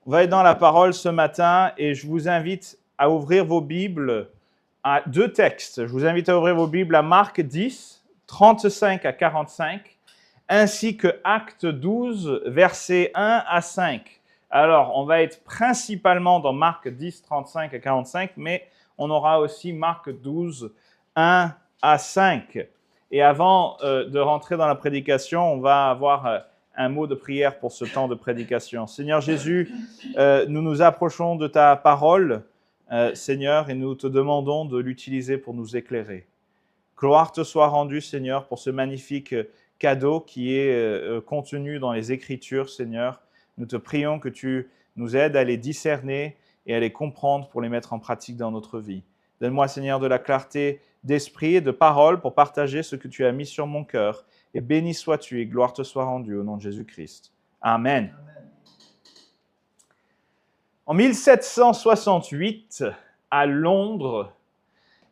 On va être dans la parole ce matin et je vous invite à ouvrir vos Bibles à deux textes. Je vous invite à ouvrir vos Bibles à Marc 10, 35 à 45, ainsi que Actes 12, versets 1 à 5. Alors, on va être principalement dans Marc 10, 35 à 45, mais on aura aussi Marc 12, 1 à 5. Et avant de rentrer dans la prédication, on va avoir un mot de prière pour ce temps de prédication. Seigneur Jésus, nous nous approchons de ta parole, Seigneur, et nous te demandons de l'utiliser pour nous éclairer. Gloire te soit rendue, Seigneur, pour ce magnifique cadeau qui est contenu dans les Écritures, Seigneur. Nous te prions que tu nous aides à les discerner et à les comprendre pour les mettre en pratique dans notre vie. Donne-moi, Seigneur, de la clarté d'esprit et de parole pour partager ce que tu as mis sur mon cœur. Et béni sois-tu et gloire te soit rendue au nom de Jésus-Christ. Amen. En 1768, à Londres,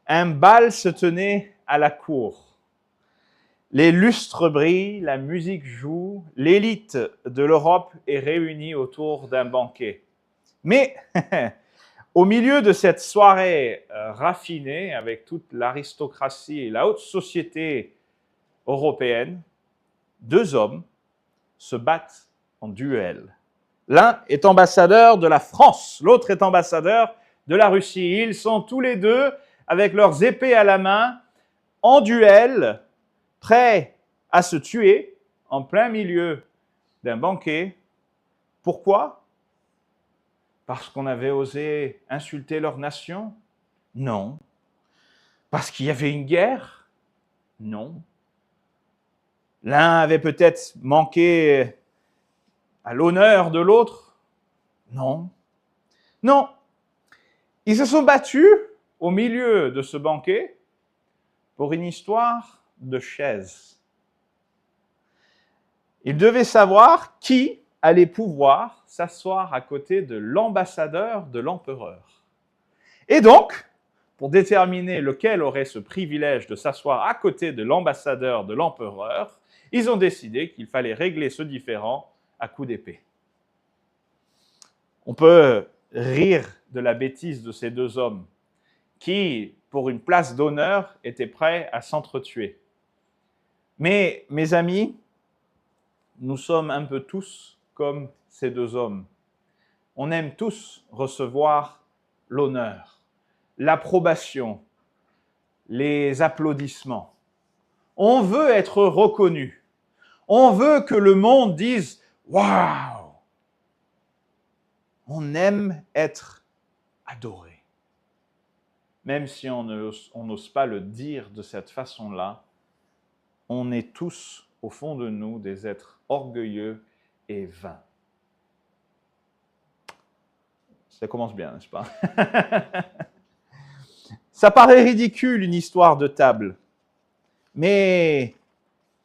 un bal se tenait à la cour. Les lustres brillent, la musique joue, l'élite de l'Europe est réunie autour d'un banquet. Mais au milieu de cette soirée raffinée, avec toute l'aristocratie et la haute société européenne, deux hommes se battent en duel. L'un est ambassadeur de la France, l'autre est ambassadeur de la Russie. Ils sont tous les deux, avec leurs épées à la main, en duel, prêts à se tuer en plein milieu d'un banquet. Pourquoi ? Parce qu'on avait osé insulter leur nation ? Non. Parce qu'il y avait une guerre ? Non. L'un avait peut-être manqué à l'honneur de l'autre ? Non. Non. Ils se sont battus au milieu de ce banquet pour une histoire de chaises. Ils devaient savoir qui allait pouvoir s'asseoir à côté de l'ambassadeur de l'empereur. Et donc, pour déterminer lequel aurait ce privilège de s'asseoir à côté de l'ambassadeur de l'empereur, ils ont décidé qu'il fallait régler ce différend à coups d'épée. On peut rire de la bêtise de ces deux hommes qui, pour une place d'honneur, étaient prêts à s'entretuer. Mais, mes amis, nous sommes un peu tous comme ces deux hommes. On aime tous recevoir l'honneur, l'approbation, les applaudissements. On veut être reconnu. On veut que le monde dise « Waouh !» On aime être adoré. Même si on n'ose pas le dire de cette façon-là, on est tous, au fond de nous, des êtres orgueilleux et vains. Ça commence bien, n'est-ce pas? Ça paraît ridicule, une histoire de table. Mais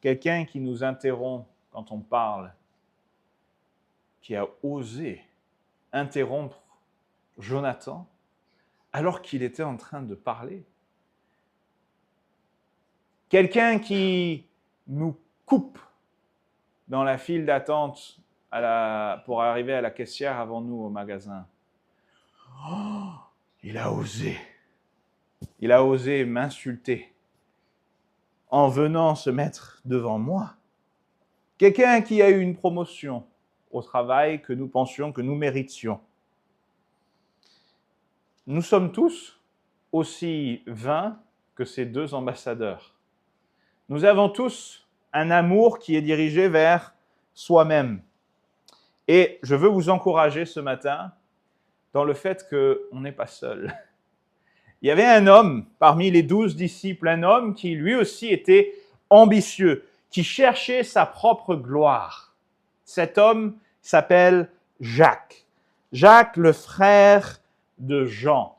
quelqu'un qui nous interrompt quand on parle, qui a osé interrompre Jonathan alors qu'il était en train de parler. Quelqu'un qui nous coupe dans la file d'attente pour arriver à la caissière avant nous au magasin. Oh, il a osé. Il a osé m'insulter en venant se mettre devant moi. Quelqu'un qui a eu une promotion au travail que nous pensions que nous méritions. Nous sommes tous aussi vains que ces deux ambassadeurs. Nous avons tous un amour qui est dirigé vers soi-même. Et je veux vous encourager ce matin dans le fait qu'on n'est pas seul. Il y avait un homme parmi les 12 disciples, un homme qui lui aussi était ambitieux, qui cherchait sa propre gloire. Cet homme s'appelle Jacques. Jacques, le frère de Jean.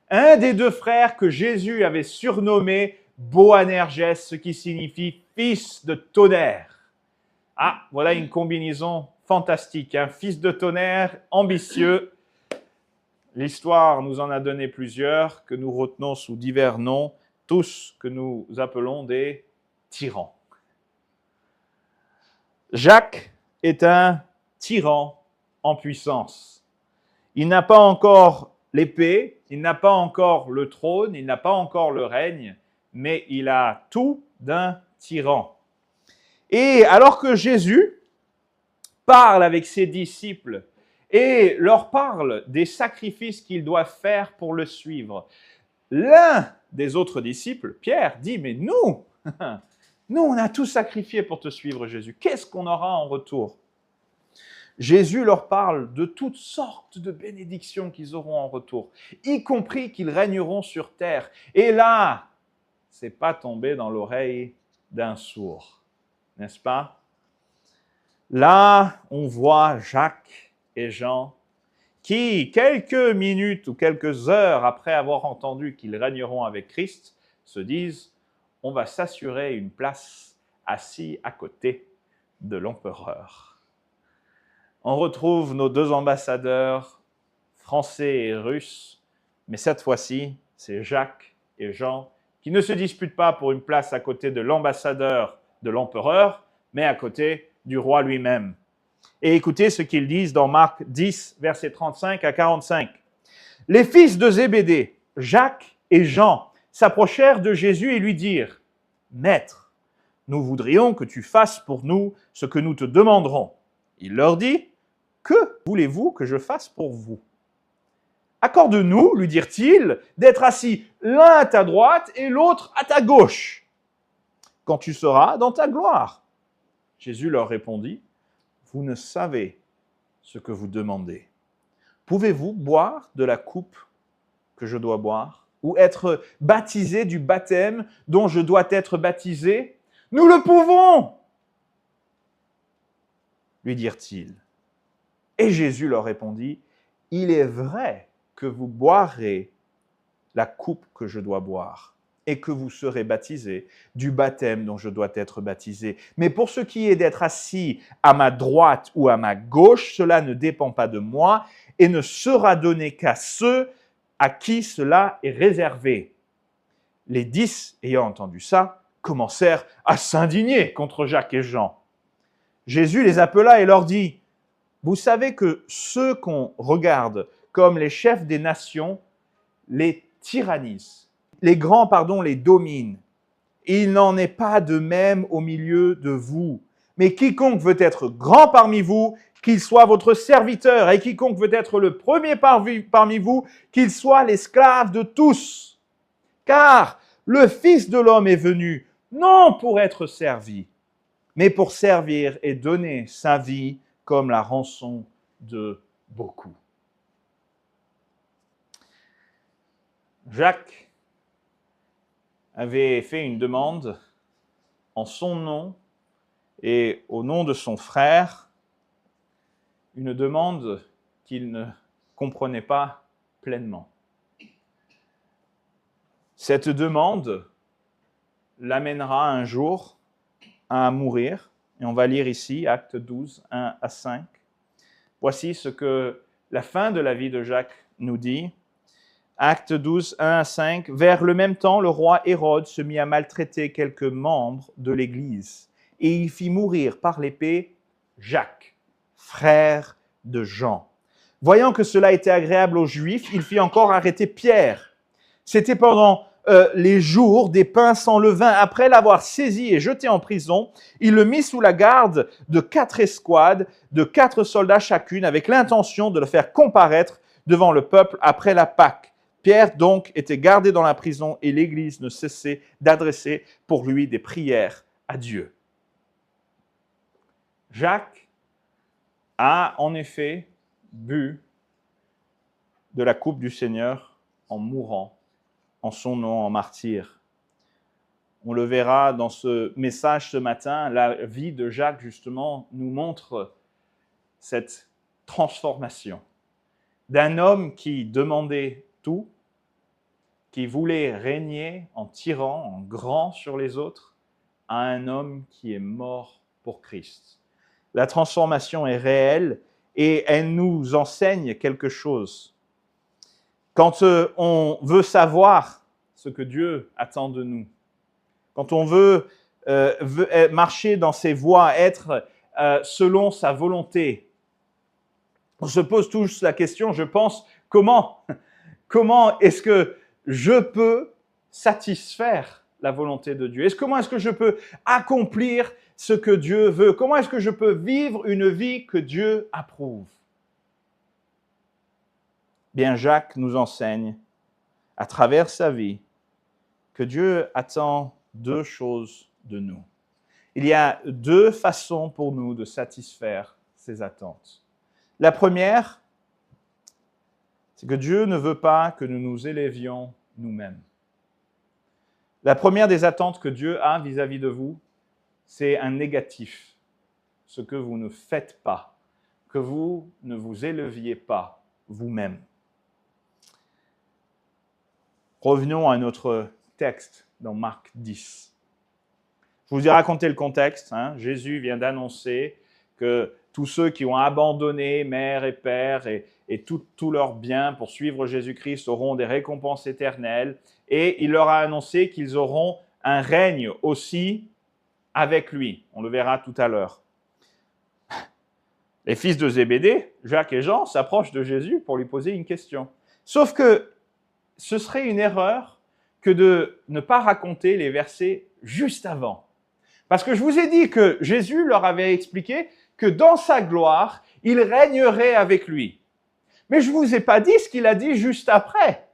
Un des deux frères que Jésus avait surnommé Boanerges, ce qui signifie fils de tonnerre. Ah, voilà une combinaison fantastique. Un fils de tonnerre ambitieux. L'histoire nous en a donné plusieurs que nous retenons sous divers noms, tous que nous appelons des tyrans. Jacques est un tyran en puissance. Il n'a pas encore l'épée, il n'a pas encore le trône, il n'a pas encore le règne, mais il a tout d'un tyran. Et alors que Jésus parle avec ses disciples et leur parle des sacrifices qu'ils doivent faire pour le suivre, l'un des autres disciples, Pierre, dit, mais nous, on a tout sacrifié pour te suivre, Jésus. Qu'est-ce qu'on aura en retour? Jésus leur parle de toutes sortes de bénédictions qu'ils auront en retour, y compris qu'ils régneront sur terre. Et là, c'est pas tombé dans l'oreille d'un sourd, n'est-ce pas? Là, on voit Jacques et Jean qui, quelques minutes ou quelques heures après avoir entendu qu'ils régneront avec Christ, se disent « on va s'assurer une place assis à côté de l'empereur ». On retrouve nos deux ambassadeurs, français et russes, mais cette fois-ci, c'est Jacques et Jean qui ne se disputent pas pour une place à côté de l'ambassadeur de l'empereur, mais à côté du roi lui-même. Et écoutez ce qu'ils disent dans Marc 10, versets 35 à 45. « Les fils de Zébédée, Jacques et Jean, s'approchèrent de Jésus et lui dirent « Maître, nous voudrions que tu fasses pour nous ce que nous te demanderons. » Il leur dit « Que voulez-vous que je fasse pour vous ?» « Accorde-nous, lui dirent-ils, d'être assis l'un à ta droite et l'autre à ta gauche, quand tu seras dans ta gloire. » Jésus leur répondit « Vous ne savez ce que vous demandez. Pouvez-vous boire de la coupe que je dois boire, ou être baptisé du baptême dont je dois être baptisé? Nous le pouvons, lui dirent-ils. Et Jésus leur répondit, il est vrai que vous boirez la coupe que je dois boire et que vous serez baptisés du baptême dont je dois être baptisé. Mais pour ce qui est d'être assis à ma droite ou à ma gauche, cela ne dépend pas de moi et ne sera donné qu'à ceux à qui cela est réservé. » Les 10, ayant entendu ça, commencèrent à s'indigner contre Jacques et Jean. Jésus les appela et leur dit, « Vous savez que ceux qu'on regarde comme les chefs des nations les tyrannisent. Les grands, les dominent. Il n'en est pas de même au milieu de vous. Mais quiconque veut être grand parmi vous, qu'il soit votre serviteur, et quiconque veut être le premier parmi vous, qu'il soit l'esclave de tous. Car le Fils de l'homme est venu, non pour être servi, mais pour servir et donner sa vie comme la rançon de beaucoup. » Jacques avait fait une demande en son nom et au nom de son frère, une demande qu'il ne comprenait pas pleinement. Cette demande l'amènera un jour à mourir, et on va lire ici, Actes 12, 1 à 5. Voici ce que la fin de la vie de Jacques nous dit. Actes 12, 1 à 5. « Vers le même temps, le roi Hérode se mit à maltraiter quelques membres de l'Église, et il fit mourir par l'épée Jacques, frère de Jean. Voyant que cela était agréable aux Juifs, il fit encore arrêter Pierre. C'était pendant les jours des pains sans levain. Après l'avoir saisi et jeté en prison, il le mit sous la garde de 4 escouades, de 4 soldats chacune, avec l'intention de le faire comparaître devant le peuple après la Pâque. Pierre donc était gardé dans la prison et l'Église ne cessait d'adresser pour lui des prières à Dieu. » Jacques a en effet bu de la coupe du Seigneur en mourant, en son nom, en martyr. On le verra dans ce message ce matin, la vie de Jacques justement nous montre cette transformation d'un homme qui demandait tout, qui voulait régner en tyran, en grand sur les autres, à un homme qui est mort pour Christ. La transformation est réelle et elle nous enseigne quelque chose. Quand on veut savoir ce que Dieu attend de nous, quand on veut marcher dans ses voies, être selon sa volonté, On se pose tous la question, je pense, comment est-ce que je peux satisfaire la volonté de Dieu? Comment est-ce que je peux accomplir ce que Dieu veut? Comment est-ce que je peux vivre une vie que Dieu approuve? Bien, Jacques nous enseigne, à travers sa vie, que Dieu attend deux choses de nous. Il y a deux façons pour nous de satisfaire ses attentes. La première, c'est que Dieu ne veut pas que nous nous élevions nous-mêmes. La première des attentes que Dieu a vis-à-vis de vous, c'est un négatif, ce que vous ne faites pas, que vous ne vous éleviez pas vous-même. Revenons à notre texte dans Marc 10. Je vous ai raconté le contexte. Jésus vient d'annoncer que tous ceux qui ont abandonné mère et père et tout leur bien pour suivre Jésus-Christ auront des récompenses éternelles. Et il leur a annoncé qu'ils auront un règne aussi avec lui. On le verra tout à l'heure. Les fils de Zébédée, Jacques et Jean, s'approchent de Jésus pour lui poser une question. Sauf que ce serait une erreur que de ne pas raconter les versets juste avant. Parce que je vous ai dit que Jésus leur avait expliqué que dans sa gloire, il régnerait avec lui. Mais je ne vous ai pas dit ce qu'il a dit juste après.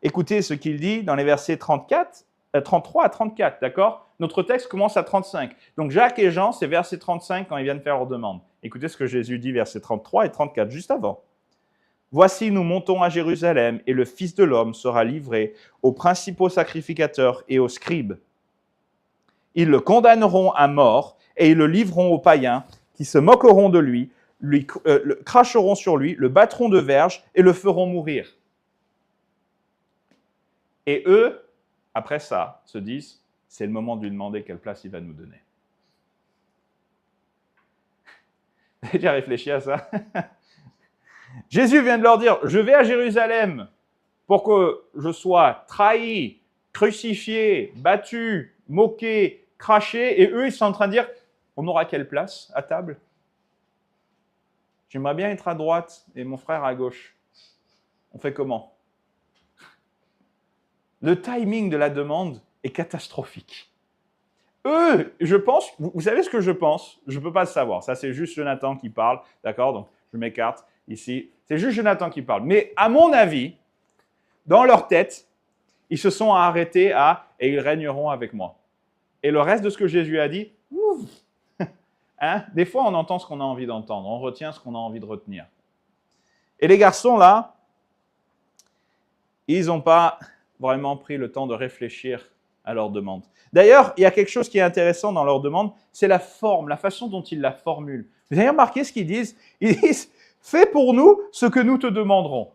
Écoutez ce qu'il dit dans les versets 33 à 34, d'accord? Notre texte commence à 35. Donc Jacques et Jean, c'est verset 35 quand ils viennent faire leur demande. Écoutez ce que Jésus dit, versets 33 et 34, juste avant. « Voici, nous montons à Jérusalem, et le Fils de l'homme sera livré aux principaux sacrificateurs et aux scribes. Ils le condamneront à mort, et ils le livreront aux païens, qui se moqueront de lui, le cracheront sur lui, le battront de verge, et le feront mourir. » Et eux, après ça, se disent, c'est le moment de lui demander quelle place il va nous donner. Vous avez déjà réfléchi à ça? Jésus vient de leur dire, je vais à Jérusalem pour que je sois trahi, crucifié, battu, moqué, craché, et eux, ils sont en train de dire, on aura quelle place à table? J'aimerais bien être à droite et mon frère à gauche. On fait comment? Le timing de la demande est catastrophique. Eux, je pense, vous savez ce que je pense? Je ne peux pas le savoir. Ça, c'est juste Jonathan qui parle, d'accord? Donc, je m'écarte ici. C'est juste Jonathan qui parle. Mais à mon avis, dans leur tête, ils se sont arrêtés à « et ils régneront avec moi ». Et le reste de ce que Jésus a dit, des fois, on entend ce qu'on a envie d'entendre. On retient ce qu'on a envie de retenir. Et les garçons, là, ils n'ont pas vraiment pris le temps de réfléchir à leur demande. D'ailleurs, il y a quelque chose qui est intéressant dans leur demande, c'est la forme, la façon dont ils la formulent. Vous avez remarqué ce qu'ils disent? Ils disent « fais pour nous ce que nous te demanderons ».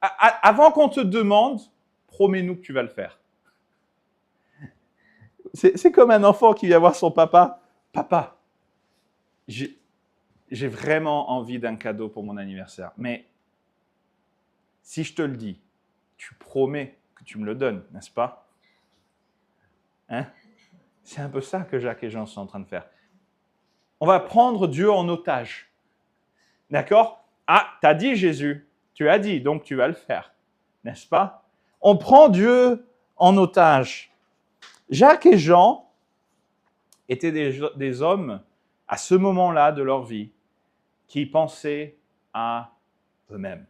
Avant qu'on te demande, promets-nous que tu vas le faire. C'est comme un enfant qui vient voir son papa. « Papa, j'ai vraiment envie d'un cadeau pour mon anniversaire, mais si je te le dis, tu promets que tu me le donnes, n'est-ce pas? » C'est un peu ça que Jacques et Jean sont en train de faire. On va prendre Dieu en otage. D'accord? Ah, t'as dit Jésus, tu as dit, donc tu vas le faire, n'est-ce pas? On prend Dieu en otage. Jacques et Jean étaient des hommes, à ce moment-là de leur vie, qui pensaient à eux-mêmes,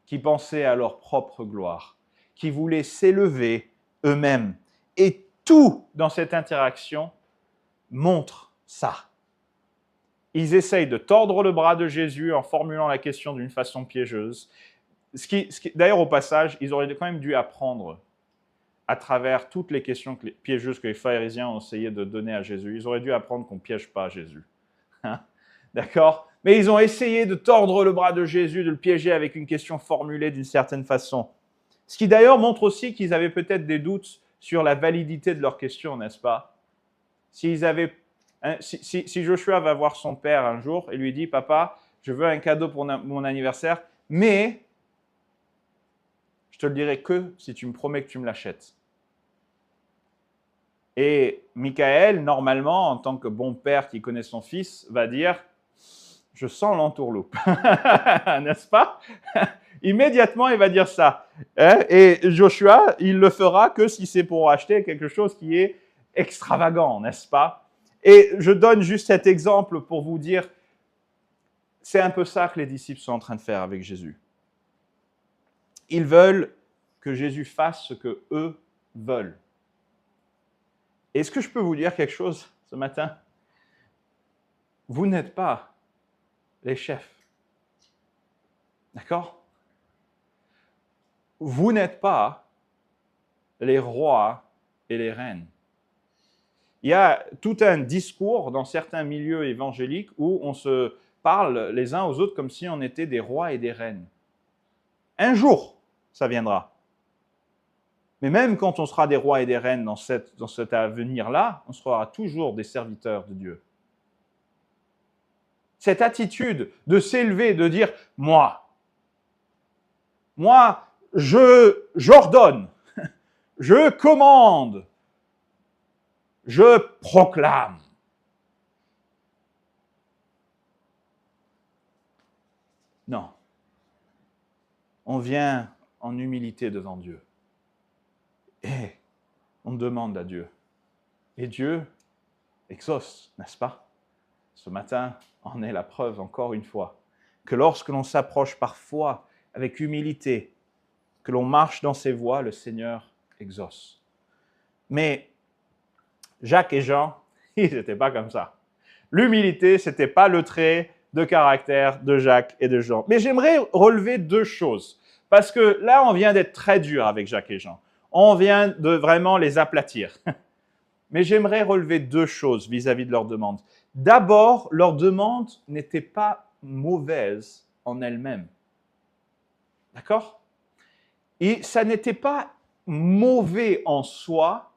qui pensaient à leur propre gloire, qui voulaient s'élever eux-mêmes. Et tout dans cette interaction montre ça. Ils essayent de tordre le bras de Jésus en formulant la question d'une façon piégeuse. D'ailleurs, au passage, ils auraient quand même dû apprendre à travers toutes les questions piégeuses que les pharisiens ont essayé de donner à Jésus. Ils auraient dû apprendre qu'on ne piège pas Jésus. D'accord? Mais ils ont essayé de tordre le bras de Jésus, de le piéger avec une question formulée d'une certaine façon. Ce qui d'ailleurs montre aussi qu'ils avaient peut-être des doutes sur la validité de leur question, n'est-ce pas? Si Joshua va voir son père un jour et lui dit « Papa, je veux un cadeau pour mon anniversaire, mais je te le dirai que si tu me promets que tu me l'achètes. » Et Michaël, normalement, en tant que bon père qui connaît son fils, va dire je sens l'entourloupe. N'est-ce pas? Immédiatement, il va dire ça. Et Joshua, il le fera que si c'est pour acheter quelque chose qui est extravagant, n'est-ce pas? Et je donne juste cet exemple pour vous dire, c'est un peu ça que les disciples sont en train de faire avec Jésus. Ils veulent que Jésus fasse ce que eux veulent. Est-ce que je peux vous dire quelque chose ce matin? Vous n'êtes pas les chefs. D'accord? Vous n'êtes pas les rois et les reines. Il y a tout un discours dans certains milieux évangéliques où on se parle les uns aux autres comme si on était des rois et des reines. Un jour, ça viendra. Mais même quand on sera des rois et des reines dans cet avenir-là, on sera toujours des serviteurs de Dieu. Cette attitude de s'élever, de dire « moi, j'ordonne, je commande, je proclame ». Non. On vient en humilité devant Dieu. Et on demande à Dieu. Et Dieu exauce, n'est-ce pas? Ce matin en est la preuve, encore une fois, que lorsque l'on s'approche par foi, avec humilité, que l'on marche dans ses voies, le Seigneur exauce. Mais Jacques et Jean, ils n'étaient pas comme ça. L'humilité, ce n'était pas le trait de caractère de Jacques et de Jean. Mais j'aimerais relever deux choses, parce que là, on vient d'être très dur avec Jacques et Jean. On vient de vraiment les aplatir. Mais j'aimerais relever deux choses vis-à-vis de leur demande. D'abord, leur demande n'était pas mauvaise en elle-même. D'accord? Et ça n'était pas mauvais en soi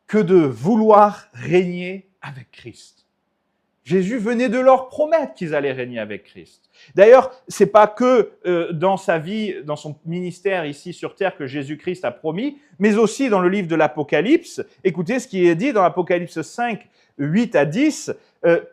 que de vouloir régner avec Christ. Jésus venait de leur promettre qu'ils allaient régner avec Christ. D'ailleurs, c'est pas que dans sa vie, dans son ministère ici sur terre que Jésus-Christ a promis, mais aussi dans le livre de l'Apocalypse. Écoutez ce qui est dit dans l'Apocalypse 5, 8 à 10.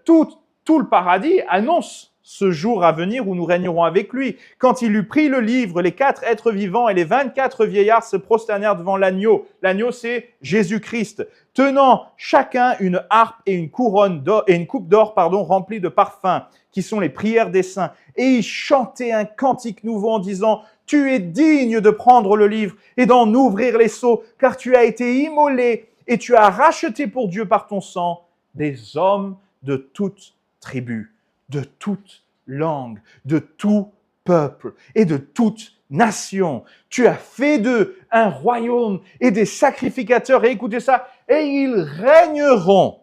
Tout le paradis annonce ce jour à venir où nous régnerons avec lui. Quand il eut pris le livre, les 4 êtres vivants et les 24 vieillards se prosternèrent devant l'agneau. L'agneau, c'est Jésus-Christ, tenant chacun une harpe et une couronne d'or, et une coupe d'or, remplie de parfums, qui sont les prières des saints. Et ils chantaient un cantique nouveau en disant « Tu es digne de prendre le livre et d'en ouvrir les sceaux, car tu as été immolé et tu as racheté pour Dieu par ton sang des hommes de toute tribu, de toute langue, de tout peuple et de toute nation. Tu as fait d'eux un royaume et des sacrificateurs. Et écoutez ça, et ils régneront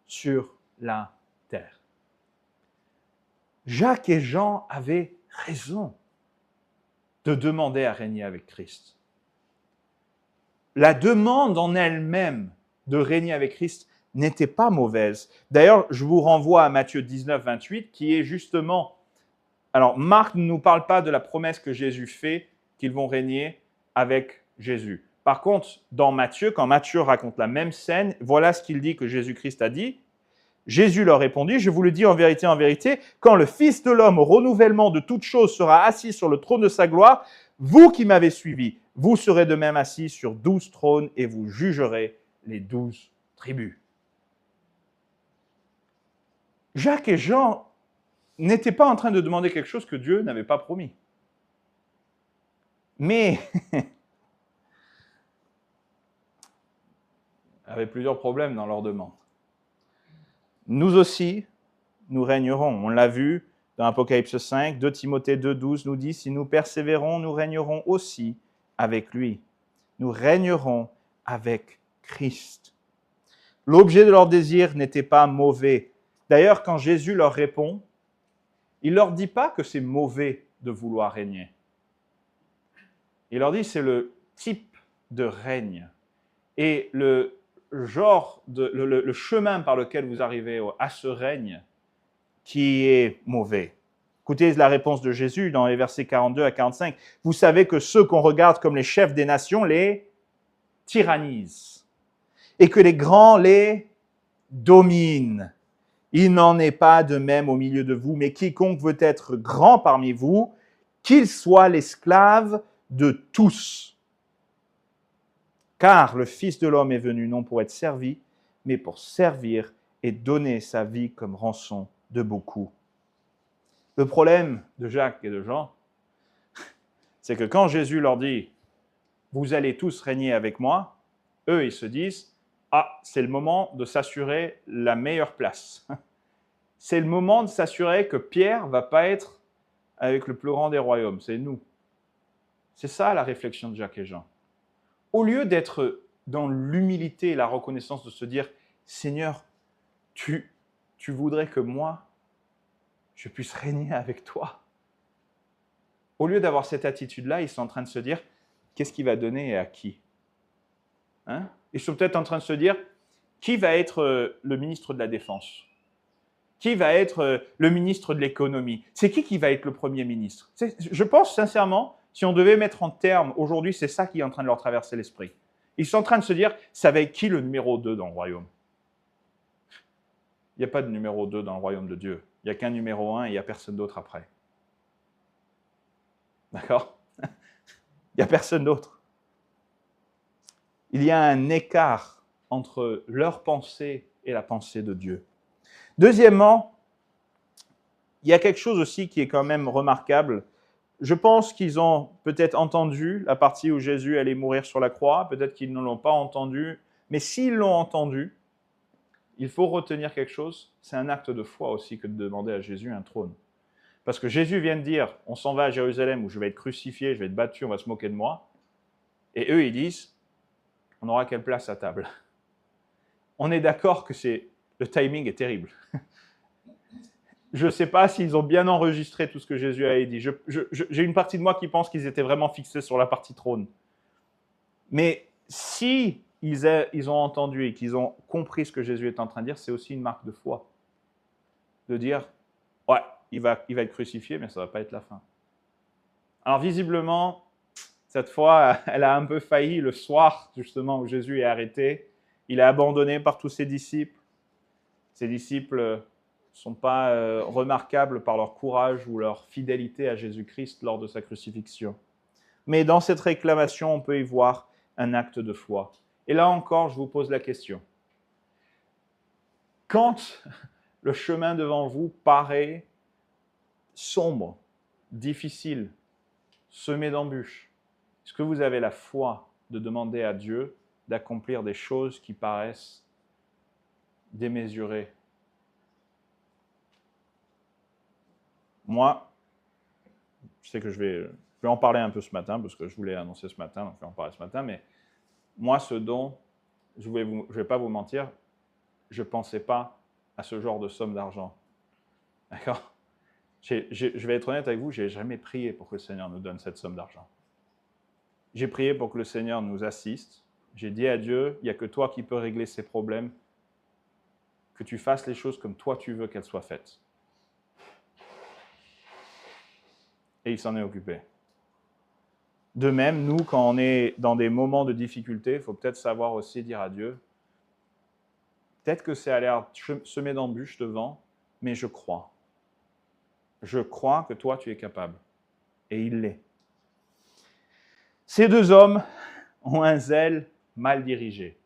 sur la terre. » Jacques et Jean avaient raison de demander à régner avec Christ. La demande en elle-même de régner avec Christ n'était pas mauvaise. D'ailleurs, je vous renvoie à Matthieu 19, 28, qui est justement... Alors, Marc ne nous parle pas de la promesse que Jésus fait, qu'ils vont régner avec Jésus. Par contre, dans Matthieu, quand Matthieu raconte la même scène, voilà ce qu'il dit que Jésus-Christ a dit. Jésus leur répondit, « Je vous le dis en vérité, quand le Fils de l'homme au renouvellement de toutes choses sera assis sur le trône de sa gloire, vous qui m'avez suivi, vous serez de même assis sur 12 trônes et vous jugerez les 12 tribus. » Jacques et Jean n'étaient pas en train de demander quelque chose que Dieu n'avait pas promis. Mais avaient plusieurs problèmes dans leur demande. Nous aussi, nous régnerons. On l'a vu dans Apocalypse 5, 2 Timothée 2, 12 nous dit « Si nous persévérons, nous régnerons aussi avec lui. Nous régnerons avec Christ. » L'objet de leur désir n'était pas mauvais. D'ailleurs, quand Jésus leur répond, il ne leur dit pas que c'est mauvais de vouloir régner. Il leur dit c'est le type de règne et le chemin par lequel vous arrivez à ce règne qui est mauvais. Écoutez la réponse de Jésus dans les versets 42 à 45. « Vous savez que ceux qu'on regarde comme les chefs des nations les tyrannisent et que les grands les dominent. Il n'en est pas de même au milieu de vous, mais quiconque veut être grand parmi vous, qu'il soit l'esclave de tous. Car le Fils de l'homme est venu non pour être servi, mais pour servir et donner sa vie comme rançon de beaucoup. Le problème de Jacques et de Jean, c'est que quand Jésus leur dit « Vous allez tous régner avec moi », eux, ils se disent « Ah, c'est le moment de s'assurer la meilleure place. C'est le moment de s'assurer que Pierre ne va pas être avec le plus grand des royaumes, c'est nous. » C'est ça la réflexion de Jacques et Jean. Au lieu d'être dans l'humilité et la reconnaissance de se dire « Seigneur, tu voudrais que moi, je puisse régner avec toi. » Au lieu d'avoir cette attitude-là, ils sont en train de se dire « Qu'est-ce qu'il va donner et à qui ?» Ils sont peut-être en train de se dire « Qui va être le ministre de la Défense ? Qui va être le ministre de l'Économie ? C'est qui va être le Premier ministre ?» Je pense sincèrement, si on devait mettre en termes, aujourd'hui, c'est ça qui est en train de leur traverser l'esprit. Ils sont en train de se dire, ça va être qui le numéro 2 dans le royaume ? Il n'y a pas de numéro 2 dans le royaume de Dieu. Il n'y a qu'un numéro 1 et il n'y a personne d'autre après. D'accord ? Il n'y a personne d'autre. Il y a un écart entre leur pensée et la pensée de Dieu. Deuxièmement, il y a quelque chose aussi qui est quand même remarquable. Je pense qu'ils ont peut-être entendu la partie où Jésus allait mourir sur la croix, peut-être qu'ils ne l'ont pas entendu, mais s'ils l'ont entendu, il faut retenir quelque chose, c'est un acte de foi aussi que de demander à Jésus un trône. Parce que Jésus vient de dire, on s'en va à Jérusalem où je vais être crucifié, je vais être battu, on va se moquer de moi. Et eux, ils disent, on aura quelle place à table ? On est d'accord que le timing est terrible. Je ne sais pas s'ils ont bien enregistré tout ce que Jésus avait dit. J'ai une partie de moi qui pense qu'ils étaient vraiment fixés sur la partie trône. Mais si ils ont entendu et qu'ils ont compris ce que Jésus est en train de dire, c'est aussi une marque de foi. De dire, ouais, il va être crucifié, mais ça ne va pas être la fin. Alors visiblement, cette fois, elle a un peu failli le soir, justement, où Jésus est arrêté. Il est abandonné par tous ses disciples. Ses disciples ne sont pas remarquables par leur courage ou leur fidélité à Jésus-Christ lors de sa crucifixion. Mais dans cette réclamation, on peut y voir un acte de foi. Et là encore, je vous pose la question. Quand le chemin devant vous paraît sombre, difficile, semé d'embûches, est-ce que vous avez la foi de demander à Dieu d'accomplir des choses qui paraissent démesurées? Moi, je sais que je vais en parler un peu ce matin, parce que je voulais annoncer ce matin, donc je vais en parler ce matin, mais moi, ce don, je ne vais pas vous mentir, je ne pensais pas à ce genre de somme d'argent. D'accord ? Je vais être honnête avec vous, je n'ai jamais prié pour que le Seigneur nous donne cette somme d'argent. J'ai prié pour que le Seigneur nous assiste. J'ai dit à Dieu, il n'y a que toi qui peux régler ces problèmes, que tu fasses les choses comme toi tu veux qu'elles soient faites. Et il s'en est occupé. De même, nous, quand on est dans des moments de difficulté, il faut peut-être savoir aussi dire à Dieu, peut-être que ça a l'air semé d'embûches devant, mais je crois. Je crois que toi, tu es capable. Et il l'est. Ces deux hommes ont un zèle mal dirigé.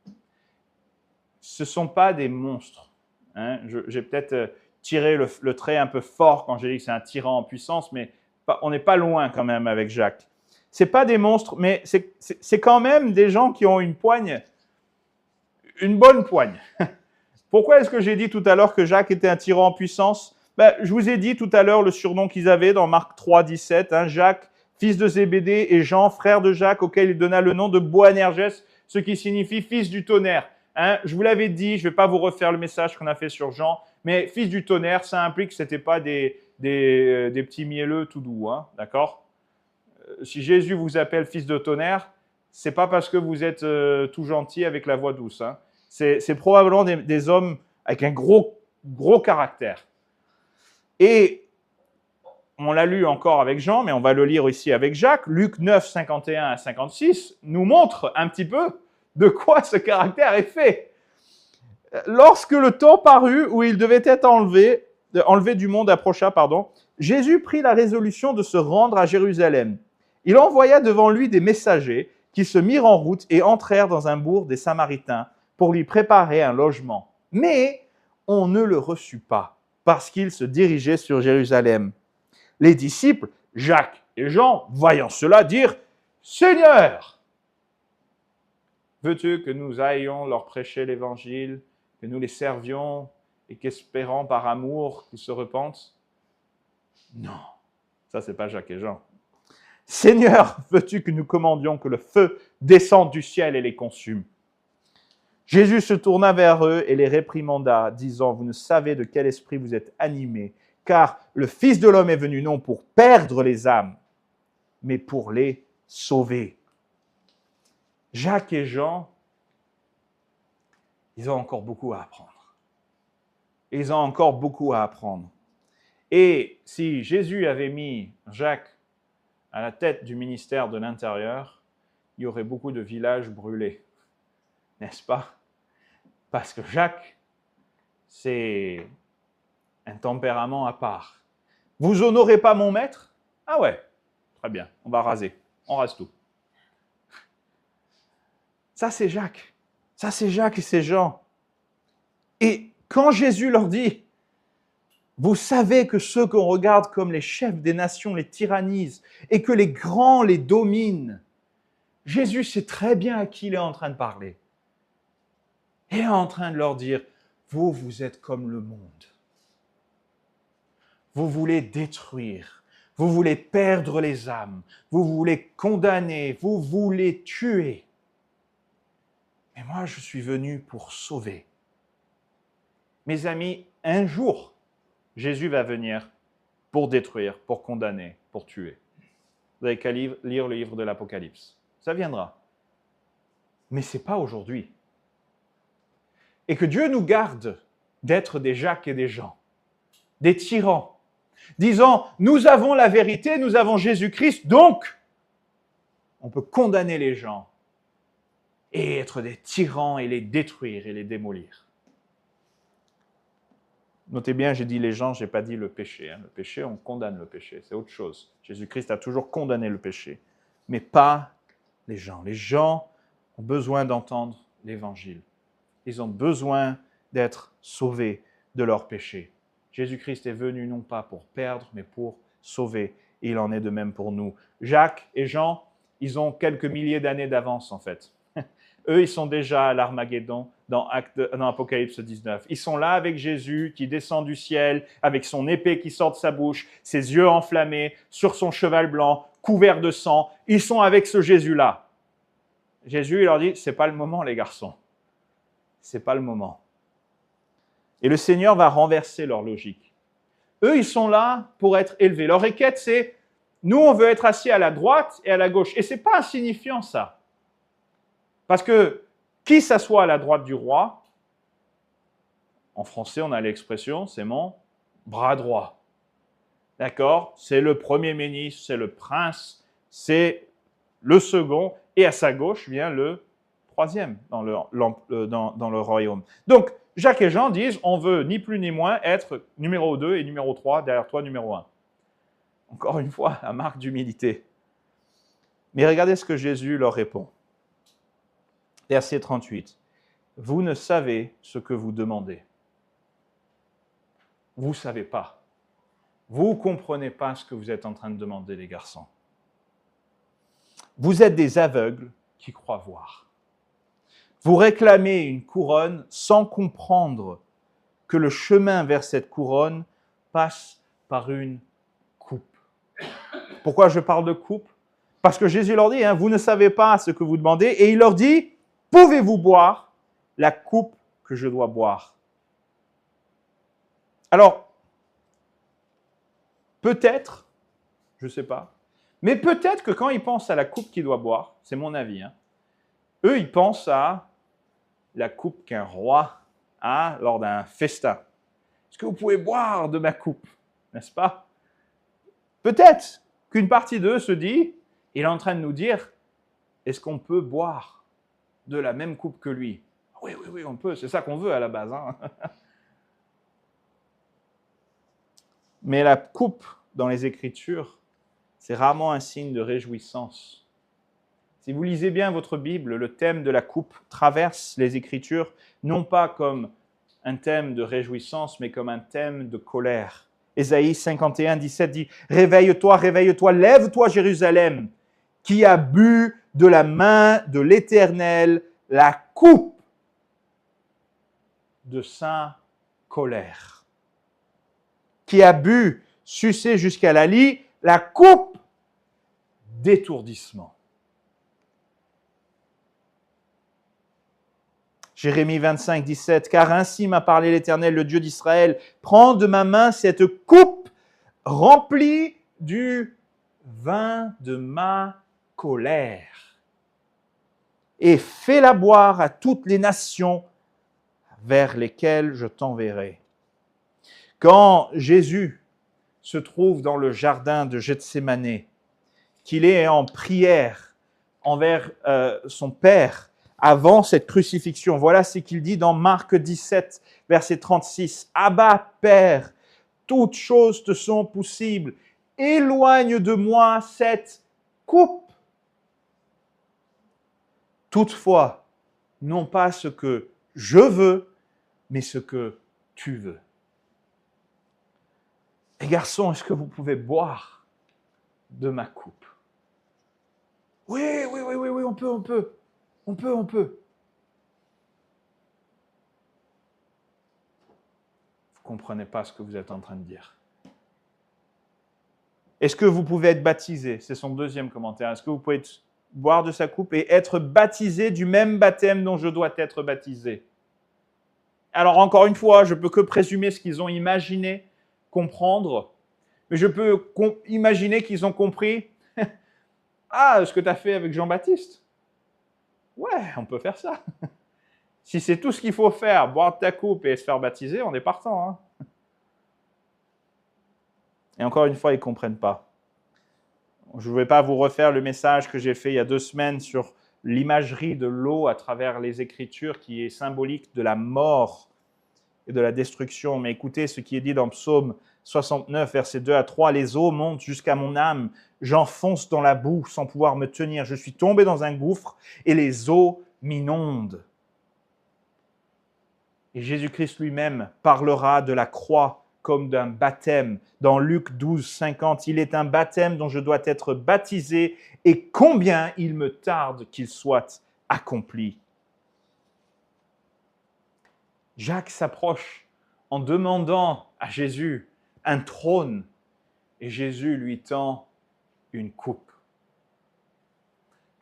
Ce ne sont pas des monstres. J'ai peut-être tiré le trait un peu fort quand j'ai dit que c'est un tyran en puissance, mais on n'est pas loin quand même avec Jacques. Ce n'est pas des monstres, mais c'est quand même des gens qui ont une poigne, une bonne poigne. Pourquoi est-ce que j'ai dit tout à l'heure que Jacques était un tyran en puissance ? Je vous ai dit tout à l'heure le surnom qu'ils avaient dans Marc 3, 17, Jacques, fils de Zébédée, et Jean, frère de Jacques, auquel il donna le nom de Boanerges, ce qui signifie fils du tonnerre. Je vous l'avais dit, je ne vais pas vous refaire le message qu'on a fait sur Jean, mais fils du tonnerre, ça implique que ce n'était pas des petits mielleux tout doux, d'accord ? Si Jésus vous appelle fils de tonnerre, ce n'est pas parce que vous êtes tout gentil avec la voix douce. C'est probablement des hommes avec un gros caractère. Et on l'a lu encore avec Jean, mais on va le lire ici avec Jacques. Luc 9, 51 à 56 nous montre un petit peu de quoi ce caractère est fait. Lorsque le temps parut où il devait être enlevé du monde approcha, Jésus prit la résolution de se rendre à Jérusalem. Il envoya devant lui des messagers qui se mirent en route et entrèrent dans un bourg des Samaritains pour lui préparer un logement. Mais on ne le reçut pas parce qu'il se dirigeait sur Jérusalem. Les disciples, Jacques et Jean, voyant cela, dirent « Seigneur, veux-tu que nous aillions leur prêcher l'évangile, que nous les servions et qu'espérant par amour qu'ils se repentent ?» Non, ça c'est pas Jacques et Jean. « Seigneur, veux-tu que nous commandions que le feu descende du ciel et les consume ?» Jésus se tourna vers eux et les réprimanda, disant « Vous ne savez de quel esprit vous êtes animés, car le Fils de l'homme est venu non pour perdre les âmes, mais pour les sauver. » Jacques et Jean, ils ont encore beaucoup à apprendre. Ils ont encore beaucoup à apprendre. Et si Jésus avait mis Jacques à la tête du ministère de l'Intérieur, il y aurait beaucoup de villages brûlés, n'est-ce pas? Parce que Jacques, c'est un tempérament à part. Vous honorez pas mon maître? Ah ouais, très bien, on va raser, on rase tout. Ça c'est Jacques, et c'est Jean. Et quand Jésus leur dit, vous savez que ceux qu'on regarde comme les chefs des nations les tyrannisent et que les grands les dominent, Jésus sait très bien à qui il est en train de parler. Il est en train de leur dire, vous êtes comme le monde. Vous voulez détruire, vous voulez perdre les âmes, vous voulez condamner, vous voulez tuer. Mais moi, je suis venu pour sauver. Mes amis, un jour, Jésus va venir pour détruire, pour condamner, pour tuer. Vous n'avez qu'à lire le livre de l'Apocalypse. Ça viendra. Mais ce n'est pas aujourd'hui. Et que Dieu nous garde d'être des Jacques et des Jean, des tyrans, disant, nous avons la vérité, nous avons Jésus-Christ, donc on peut condamner les gens et être des tyrans et les détruire et les démolir. Notez bien, j'ai dit les gens, je n'ai pas dit le péché. Le péché, on condamne le péché, c'est autre chose. Jésus-Christ a toujours condamné le péché, mais pas les gens. Les gens ont besoin d'entendre l'Évangile. Ils ont besoin d'être sauvés de leur péché. Jésus-Christ est venu non pas pour perdre, mais pour sauver. Et il en est de même pour nous. Jacques et Jean, ils ont quelques milliers d'années d'avance en fait. Eux, ils sont déjà à l'Armageddon dans Apocalypse 19. Ils sont là avec Jésus qui descend du ciel, avec son épée qui sort de sa bouche, ses yeux enflammés, sur son cheval blanc, couvert de sang. Ils sont avec ce Jésus-là. Jésus, il leur dit, c'est pas le moment les garçons. C'est pas le moment. Et le Seigneur va renverser leur logique. Eux, ils sont là pour être élevés. Leur requête, c'est, nous, on veut être assis à la droite et à la gauche. Et c'est pas insignifiant, ça. Parce que qui s'assoit à la droite du roi, en français, on a l'expression, c'est mon bras droit. D'accord? C'est le premier ministre, c'est le prince, c'est le second, et à sa gauche vient le troisième dans le royaume. Donc, Jacques et Jean disent, on veut ni plus ni moins être numéro 2 et numéro 3, derrière toi numéro 1. Encore une fois, la marque d'humilité. Mais regardez ce que Jésus leur répond. Verset 38. Vous ne savez ce que vous demandez. Vous ne savez pas. Vous ne comprenez pas ce que vous êtes en train de demander, les garçons. Vous êtes des aveugles qui croient voir. Vous réclamez une couronne sans comprendre que le chemin vers cette couronne passe par une coupe. Pourquoi je parle de coupe? Parce que Jésus leur dit, vous ne savez pas ce que vous demandez, et il leur dit, pouvez-vous boire la coupe que je dois boire? Alors, peut-être, je ne sais pas, mais peut-être que quand ils pensent à la coupe qu'ils doivent boire, c'est mon avis, eux, ils pensent à la coupe qu'un roi a lors d'un festin. Est-ce que vous pouvez boire de ma coupe? N'est-ce pas? Peut-être qu'une partie d'eux se dit, il est en train de nous dire, est-ce qu'on peut boire de la même coupe que lui? Oui, on peut, c'est ça qu'on veut à la base. Hein. Mais la coupe dans les Écritures, c'est rarement un signe de réjouissance. Si vous lisez bien votre Bible, le thème de la coupe traverse les Écritures, non pas comme un thème de réjouissance, mais comme un thème de colère. Ésaïe 51, 17 dit « Réveille-toi, réveille-toi, lève-toi Jérusalem, qui a bu de la main de l'Éternel la coupe de sa colère. » Qui a bu, sucé jusqu'à la lie, la coupe d'étourdissement. Jérémie 25, 17, « Car ainsi m'a parlé l'Éternel, le Dieu d'Israël, prends de ma main cette coupe remplie du vin de ma colère et fais-la boire à toutes les nations vers lesquelles je t'enverrai. » Quand Jésus se trouve dans le jardin de Gethsémane, qu'il est en prière envers son Père avant cette crucifixion, voilà ce qu'il dit dans Marc 17, verset 36. « Abba, Père, toutes choses te sont possibles. Éloigne de moi cette coupe. Toutefois, non pas ce que je veux, mais ce que tu veux. » Et garçons, est-ce que vous pouvez boire de ma coupe? Oui, on peut. On peut. Vous ne comprenez pas ce que vous êtes en train de dire. Est-ce que vous pouvez être baptisé? C'est son deuxième commentaire. Est-ce que vous pouvez boire de sa coupe et être baptisé du même baptême dont je dois être baptisé? Alors encore une fois, je ne peux que présumer ce qu'ils ont imaginé comprendre, mais je peux imaginer qu'ils ont compris « Ah, ce que tu as fait avec Jean-Baptiste. Ouais, on peut faire ça. Si c'est tout ce qu'il faut faire, boire de ta coupe et se faire baptiser, on est partant. Hein. » Et encore une fois, ils ne comprennent pas. Je ne vais pas vous refaire le message que j'ai fait il y a 2 semaines sur l'imagerie de l'eau à travers les Écritures qui est symbolique de la mort et de la destruction. Mais écoutez ce qui est dit dans Psaume 69, versets 2 à 3. « Les eaux montent jusqu'à mon âme, j'enfonce dans la boue sans pouvoir me tenir. Je suis tombé dans un gouffre et les eaux m'inondent. » Et Jésus-Christ lui-même parlera de la croix comme d'un baptême. Dans Luc 12, 50, « Il est un baptême dont je dois être baptisé et combien il me tarde qu'il soit accompli. » Jacques s'approche en demandant à Jésus un trône et Jésus lui tend une coupe.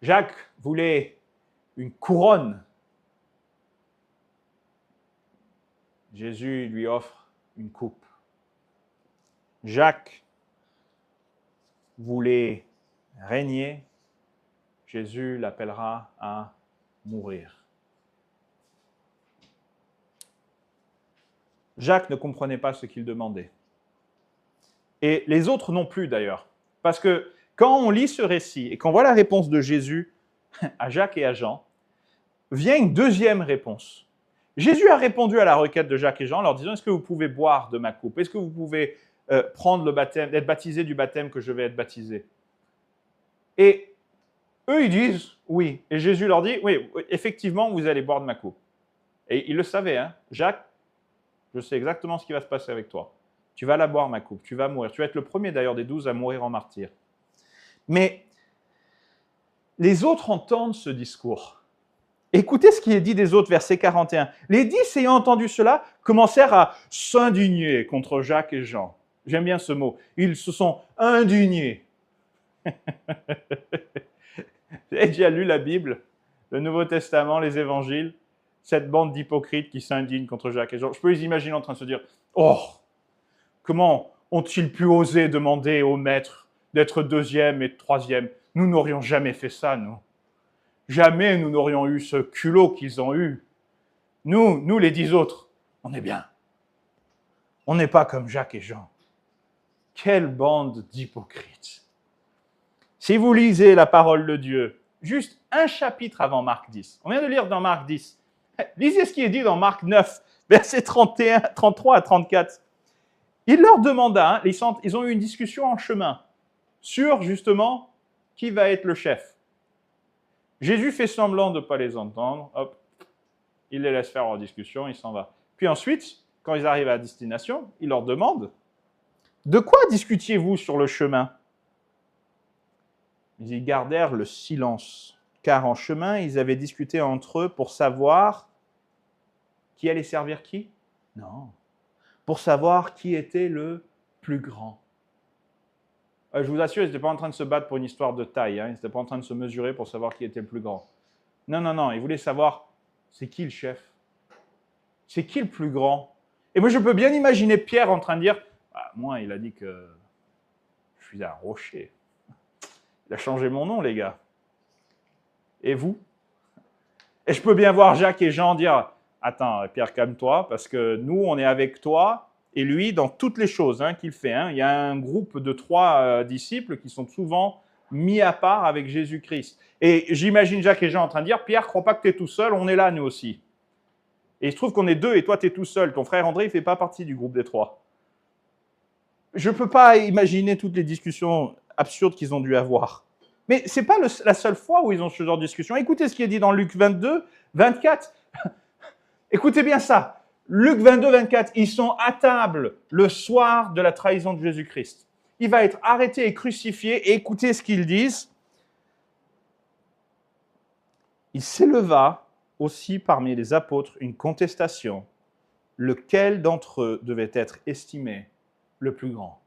Jacques voulait une couronne. Jésus lui offre une coupe. Jacques voulait régner. Jésus l'appellera à mourir. Jacques ne comprenait pas ce qu'il demandait. Et les autres non plus d'ailleurs. Parce que quand on lit ce récit et qu'on voit la réponse de Jésus à Jacques et à Jean, vient une deuxième réponse. Jésus a répondu à la requête de Jacques et Jean en leur disant « Est-ce que vous pouvez boire de ma coupe? Est-ce que vous pouvez prendre le baptême, être baptisé du baptême que je vais être baptisé ?» Et eux, ils disent « Oui. » Et Jésus leur dit « Oui, effectivement, vous allez boire de ma coupe. » Et ils le savaient, hein. « Jacques, je sais exactement ce qui va se passer avec toi. Tu vas la boire, ma coupe. Tu vas mourir. Tu vas être le premier d'ailleurs des 12 à mourir en martyr. » Mais les autres entendent ce discours. Écoutez ce qui est dit des autres, verset 41. « Les 10 ayant entendu cela commencèrent à s'indigner contre Jacques et Jean. » J'aime bien ce mot. Ils se sont indignés. Vous avez déjà lu la Bible, le Nouveau Testament, les évangiles, cette bande d'hypocrites qui s'indignent contre Jacques et Jean. Je peux les imaginer en train de se dire « Oh, comment ont-ils pu oser demander au maître d'être deuxième et troisième? Nous n'aurions jamais fait ça, nous. Jamais nous n'aurions eu ce culot qu'ils ont eu. Nous les 10 autres, on est bien. On n'est pas comme Jacques et Jean. » Quelle bande d'hypocrites. Si vous lisez la parole de Dieu, juste un chapitre avant Marc 10, on vient de lire dans Marc 10, Lisez ce qui est dit dans Marc 9, versets 31, 33 à 34. Il leur demanda, ils ont eu une discussion en chemin sur justement qui va être le chef. Jésus fait semblant de ne pas les entendre, hop, il les laisse faire leur discussion, il s'en va. Puis ensuite, quand ils arrivent à destination, il leur demande « De quoi discutiez-vous sur le chemin ?» Ils gardèrent le silence, car en chemin, ils avaient discuté entre eux pour savoir qui allait servir qui ? Non. Pour savoir qui était le plus grand. Je vous assure, ils n'étaient pas en train de se battre pour une histoire de taille. Ils n'étaient pas en train de se mesurer pour savoir qui était le plus grand. Non. Ils voulaient savoir, c'est qui le chef ? C'est qui le plus grand ? Et moi, je peux bien imaginer Pierre en train de dire, moi, il a dit que je suis un rocher. Il a changé mon nom, les gars. Et vous ? Et je peux bien voir Jacques et Jean dire, attends, Pierre, calme-toi, parce que nous, on est avec toi, et lui, dans toutes les choses qu'il fait. Il y a un groupe de 3 disciples qui sont souvent mis à part avec Jésus-Christ. Et j'imagine Jacques et Jean en train de dire, Pierre, crois pas que tu es tout seul, on est là, nous aussi. Et il se trouve qu'on est 2 et toi, tu es tout seul. Ton frère André, il ne fait pas partie du groupe des 3. Je ne peux pas imaginer toutes les discussions absurdes qu'ils ont dû avoir. Mais ce n'est pas la seule fois où ils ont ce genre de discussion. Écoutez ce qui est dit dans Luc 22, 24. Écoutez bien ça. Luc 22, 24. Ils sont à table le soir de la trahison de Jésus-Christ. Il va être arrêté et crucifié. Et écoutez ce qu'ils disent. Il s'éleva aussi parmi les apôtres une contestation. Lequel d'entre eux devait être estimé le plus grand ?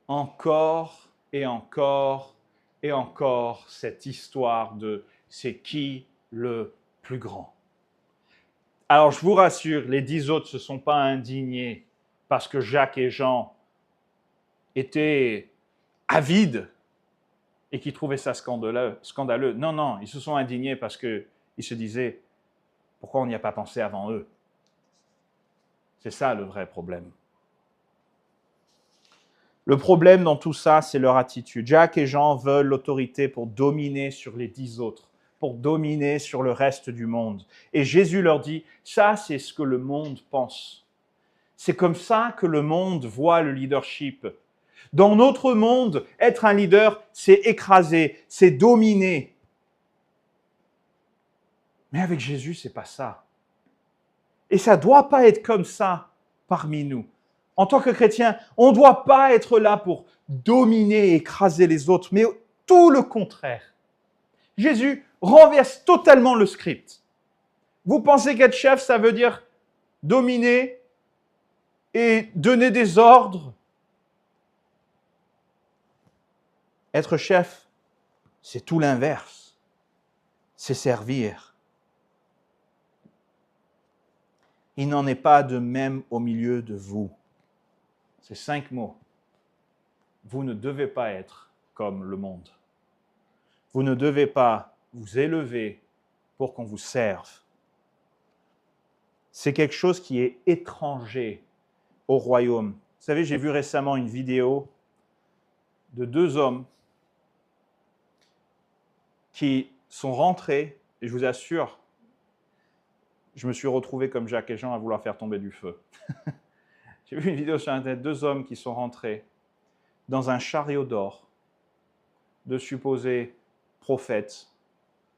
Encore et encore et encore cette histoire de c'est qui le plus grand. Alors je vous rassure, les 10 autres ne se sont pas indignés parce que Jacques et Jean étaient avides et qui trouvaient ça scandaleux. Non, ils se sont indignés parce qu'ils se disaient pourquoi on n'y a pas pensé avant eux ? C'est ça le vrai problème. Le problème dans tout ça, c'est leur attitude. Jacques et Jean veulent l'autorité pour dominer sur les 10 autres, pour dominer sur le reste du monde. Et Jésus leur dit, ça c'est ce que le monde pense. C'est comme ça que le monde voit le leadership. Dans notre monde, être un leader, c'est écraser, c'est dominer. Mais avec Jésus, c'est pas ça. Et ça ne doit pas être comme ça parmi nous. En tant que chrétien, on ne doit pas être là pour dominer et écraser les autres, mais tout le contraire. Jésus renverse totalement le script. Vous pensez qu'être chef, ça veut dire dominer et donner des ordres ? Être chef, c'est tout l'inverse. C'est servir. Il n'en est pas de même au milieu de vous. C'est 5 mots. Vous ne devez pas être comme le monde. Vous ne devez pas vous élever pour qu'on vous serve. C'est quelque chose qui est étranger au royaume. Vous savez, j'ai vu récemment une vidéo de 2 hommes qui sont rentrés, et je vous assure, je me suis retrouvé comme Jacques et Jean à vouloir faire tomber du feu. J'ai vu une vidéo sur Internet, 2 hommes qui sont rentrés dans un chariot d'or de supposés prophètes,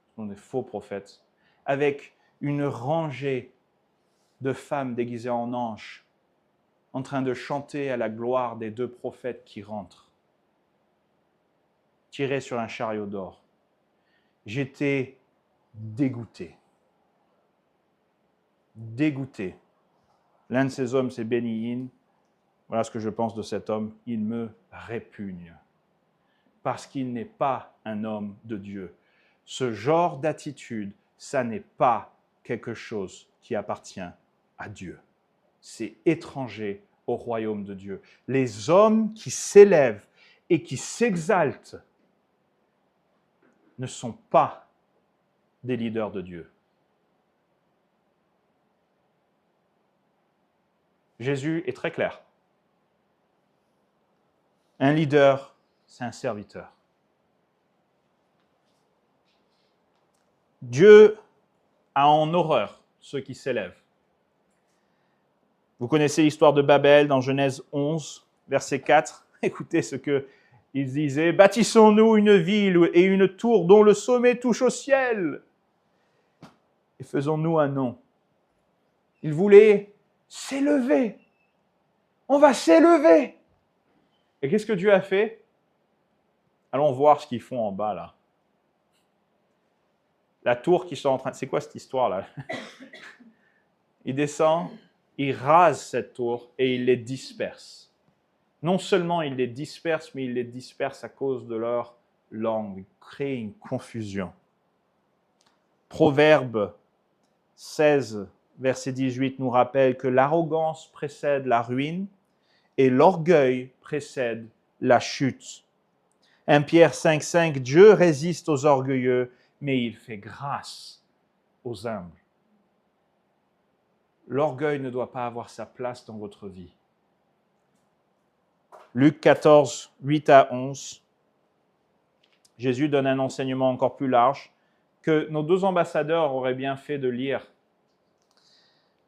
ce sont des faux prophètes, avec une rangée de femmes déguisées en anges, en train de chanter à la gloire des 2 prophètes qui rentrent, tirés sur un chariot d'or. J'étais dégoûté. Dégoûté. L'un de ces hommes, c'est Benny Hinn. Voilà ce que je pense de cet homme. Il me répugne. Parce qu'il n'est pas un homme de Dieu. Ce genre d'attitude, ça n'est pas quelque chose qui appartient à Dieu. C'est étranger au royaume de Dieu. Les hommes qui s'élèvent et qui s'exaltent ne sont pas des leaders de Dieu. Jésus est très clair. Un leader, c'est un serviteur. Dieu a en horreur ceux qui s'élèvent. Vous connaissez l'histoire de Babel dans Genèse 11, verset 4. Écoutez ce qu'ils disaient. « Bâtissons-nous une ville et une tour dont le sommet touche au ciel. Et faisons-nous un nom. » Ils voulaient s'élever. On va s'élever. Et qu'est-ce que Dieu a fait? Allons voir ce qu'ils font en bas là. La tour qu'ils sont en train de... C'est quoi cette histoire là? Il descend, il rase cette tour et il les disperse. Non seulement il les disperse, mais il les disperse à cause de leur langue. Il crée une confusion. Proverbe 16, verset 18 nous rappelle que l'arrogance précède la ruine et l'orgueil précède la chute. 1 Pierre 5,5, Dieu résiste aux orgueilleux, mais il fait grâce aux humbles. L'orgueil ne doit pas avoir sa place dans votre vie. Luc 14, 8 à 11, Jésus donne un enseignement encore plus large que nos deux ambassadeurs auraient bien fait de lire.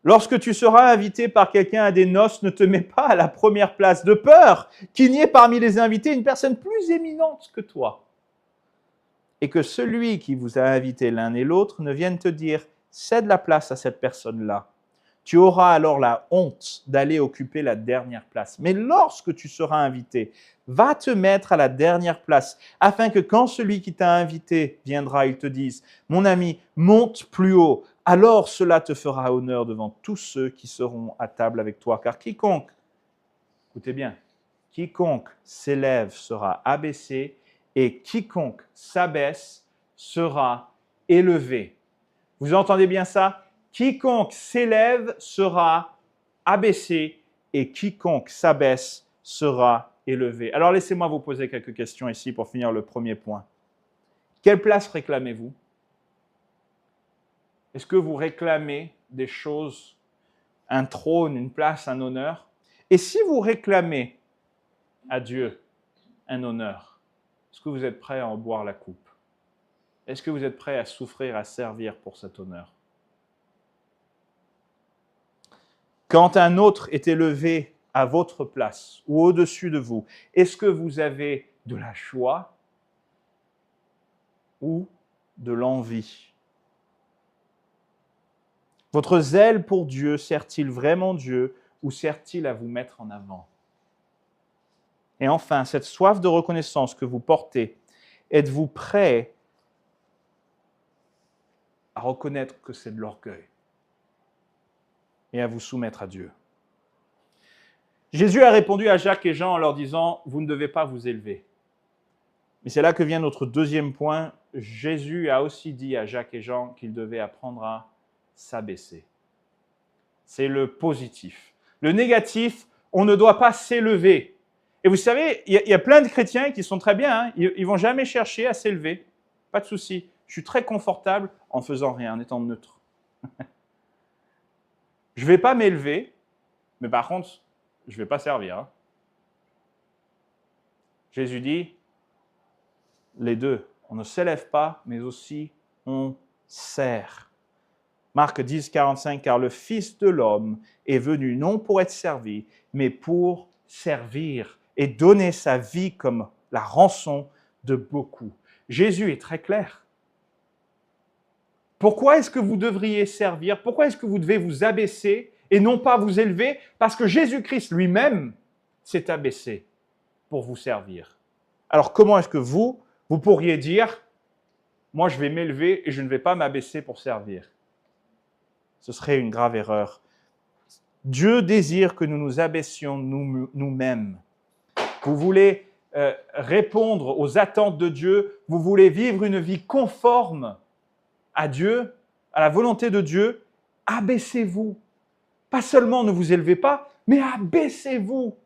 Lorsque tu seras invité par quelqu'un à des noces, ne te mets pas à la première place, de peur qu'il n'y ait parmi les invités une personne plus éminente que toi. Et que celui qui vous a invité l'un et l'autre ne vienne te dire « cède la place à cette personne-là ». Tu auras alors la honte d'aller occuper la dernière place. Mais lorsque tu seras invité, va te mettre à la dernière place, afin que quand celui qui t'a invité viendra, il te dise « Mon ami, monte plus haut ». Alors cela te fera honneur devant tous ceux qui seront à table avec toi. Car quiconque, écoutez bien, quiconque s'élève sera abaissé et quiconque s'abaisse sera élevé. Vous entendez bien ça? Quiconque s'élève sera abaissé et quiconque s'abaisse sera élevé. Alors laissez-moi vous poser quelques questions ici pour finir le premier point. Quelle place réclamez-vous? Est-ce que vous réclamez des choses, un trône, une place, un honneur? Et si vous réclamez à Dieu un honneur, est-ce que vous êtes prêt à en boire la coupe? Est-ce que vous êtes prêt à souffrir, à servir pour cet honneur? Quand un autre est élevé à votre place ou au-dessus de vous, est-ce que vous avez de la joie ou de l'envie? Votre zèle pour Dieu sert-il vraiment Dieu ou sert-il à vous mettre en avant? Et enfin, cette soif de reconnaissance que vous portez, êtes-vous prêt à reconnaître que c'est de l'orgueil et à vous soumettre à Dieu? Jésus a répondu à Jacques et Jean en leur disant « Vous ne devez pas vous élever ». Mais c'est là que vient notre deuxième point. Jésus a aussi dit à Jacques et Jean qu'ils devaient apprendre à s'abaisser. C'est le positif. Le négatif, on ne doit pas s'élever. Et vous savez, il y a plein de chrétiens qui sont très bien, hein, ils ne vont jamais chercher à s'élever. Pas de souci. Je suis très confortable en faisant rien, en étant neutre. Je ne vais pas m'élever, mais par contre, je ne vais pas servir. Hein. Jésus dit, les deux, on ne s'élève pas, mais aussi on sert. Marc 10, 45, car le Fils de l'homme est venu non pour être servi, mais pour servir et donner sa vie comme la rançon de beaucoup. Jésus est très clair. Pourquoi est-ce que vous devriez servir? Pourquoi est-ce que vous devez vous abaisser et non pas vous élever? Parce que Jésus-Christ lui-même s'est abaissé pour vous servir. Alors comment est-ce que vous pourriez dire « Moi, je vais m'élever et je ne vais pas m'abaisser pour servir ». Ce serait une grave erreur. Dieu désire que nous nous abaissions nous-mêmes. Vous voulez répondre aux attentes de Dieu, vous voulez vivre une vie conforme à Dieu, à la volonté de Dieu, abaissez-vous. Pas seulement ne vous élevez pas, mais abaissez-vous.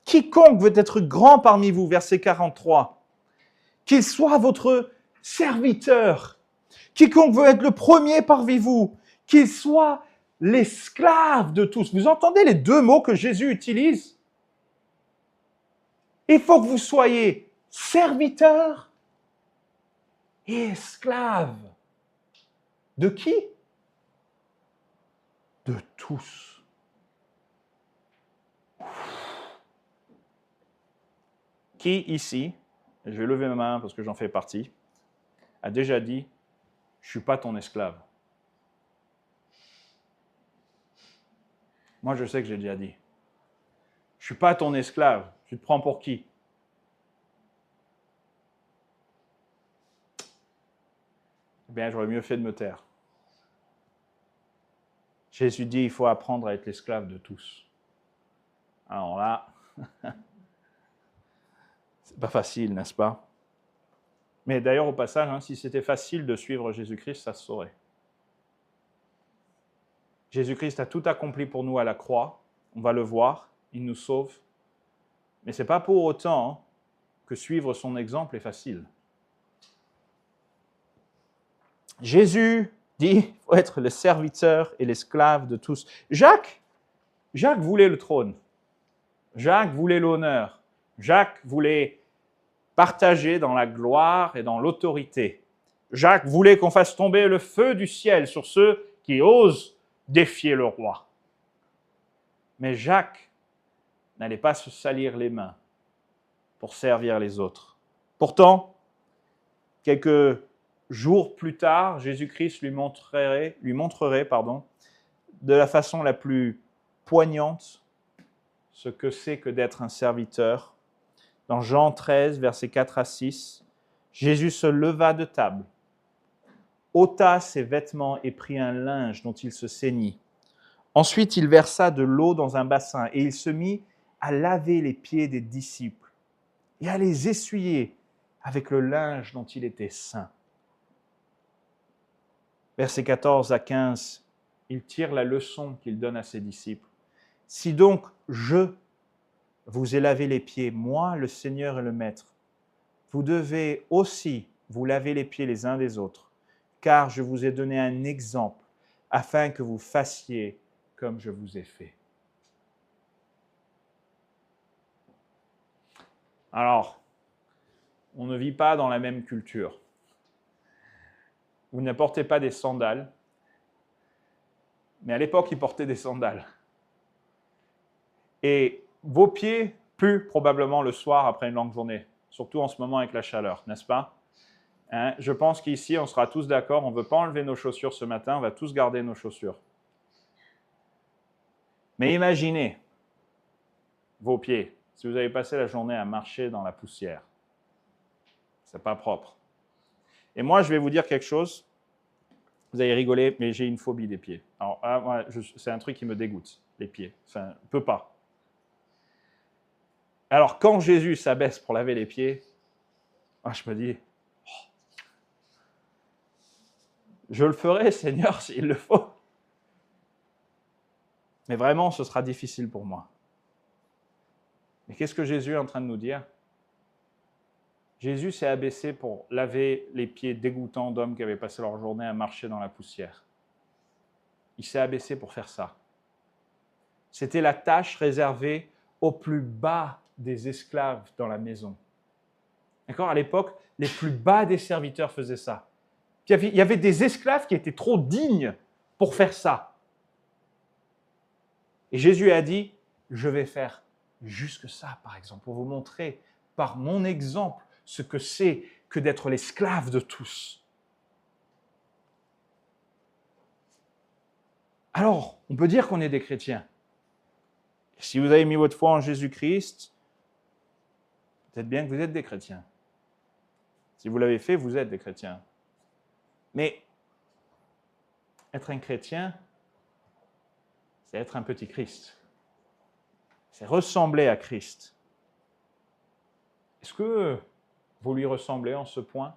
Quiconque veut être grand parmi vous, verset 43, qu'il soit votre serviteur. Quiconque veut être le premier parmi vous, qu'il soit l'esclave de tous. Vous entendez les deux mots que Jésus utilise? Il faut que vous soyez serviteur et esclave. De qui? De tous. Qui ici, et je vais lever ma main parce que j'en fais partie, a déjà dit « Je ne suis pas ton esclave ». Moi, je sais que j'ai déjà dit. Je ne suis pas ton esclave. Tu te prends pour qui? Eh bien, j'aurais mieux fait de me taire. Jésus dit, il faut apprendre à être l'esclave de tous. Alors là, c'est pas facile, n'est-ce pas? Mais d'ailleurs, au passage, si c'était facile de suivre Jésus-Christ, ça se saurait. Jésus-Christ a tout accompli pour nous à la croix. On va le voir, il nous sauve. Mais ce n'est pas pour autant que suivre son exemple est facile. Jésus dit qu'il faut être le serviteur et l'esclave de tous. Jacques voulait le trône. Jacques voulait l'honneur. Jacques voulait partager dans la gloire et dans l'autorité. Jacques voulait qu'on fasse tomber le feu du ciel sur ceux qui osent défier le roi. Mais Jacques n'allait pas se salir les mains pour servir les autres. Pourtant, quelques jours plus tard, Jésus-Christ lui montrerait de la façon la plus poignante ce que c'est que d'être un serviteur. Dans Jean 13, versets 4 à 6, Jésus se leva de table, ôta ses vêtements et prit un linge dont il se ceignit. Ensuite, il versa de l'eau dans un bassin et il se mit à laver les pieds des disciples et à les essuyer avec le linge dont il était saint. Versets 14 à 15, il tire la leçon qu'il donne à ses disciples. « Si donc je vous ai lavé les pieds, moi, le Seigneur et le Maître, vous devez aussi vous laver les pieds les uns des autres, car je vous ai donné un exemple afin que vous fassiez comme je vous ai fait. » Alors, on ne vit pas dans la même culture. Vous ne portez pas des sandales, mais à l'époque, ils portaient des sandales. Et vos pieds puent probablement le soir après une longue journée, surtout en ce moment avec la chaleur, n'est-ce pas? Je pense qu'ici, on sera tous d'accord, on ne veut pas enlever nos chaussures ce matin, on va tous garder nos chaussures. Mais imaginez vos pieds, si vous avez passé la journée à marcher dans la poussière. Ce n'est pas propre. Et moi, je vais vous dire quelque chose. Vous allez rigoler, mais j'ai une phobie des pieds. Alors, c'est un truc qui me dégoûte, les pieds. Enfin, je ne peux pas. Alors, quand Jésus s'abaisse pour laver les pieds, je me dis, je le ferai, Seigneur, s'il le faut. Mais vraiment, ce sera difficile pour moi. Mais qu'est-ce que Jésus est en train de nous dire? Jésus s'est abaissé pour laver les pieds dégoûtants d'hommes qui avaient passé leur journée à marcher dans la poussière. Il s'est abaissé pour faire ça. C'était la tâche réservée aux plus bas des esclaves dans la maison. D'accord? À l'époque, les plus bas des serviteurs faisaient ça. Puis il y avait des esclaves qui étaient trop dignes pour faire ça. Et Jésus a dit, je vais faire jusque ça, par exemple, pour vous montrer par mon exemple ce que c'est que d'être l'esclave de tous. Alors, on peut dire qu'on est des chrétiens. Si vous avez mis votre foi en Jésus-Christ, peut-être bien que vous êtes des chrétiens. Si vous l'avez fait, vous êtes des chrétiens. Mais être un chrétien, c'est être un petit Christ. C'est ressembler à Christ. Est-ce que vous lui ressemblez en ce point?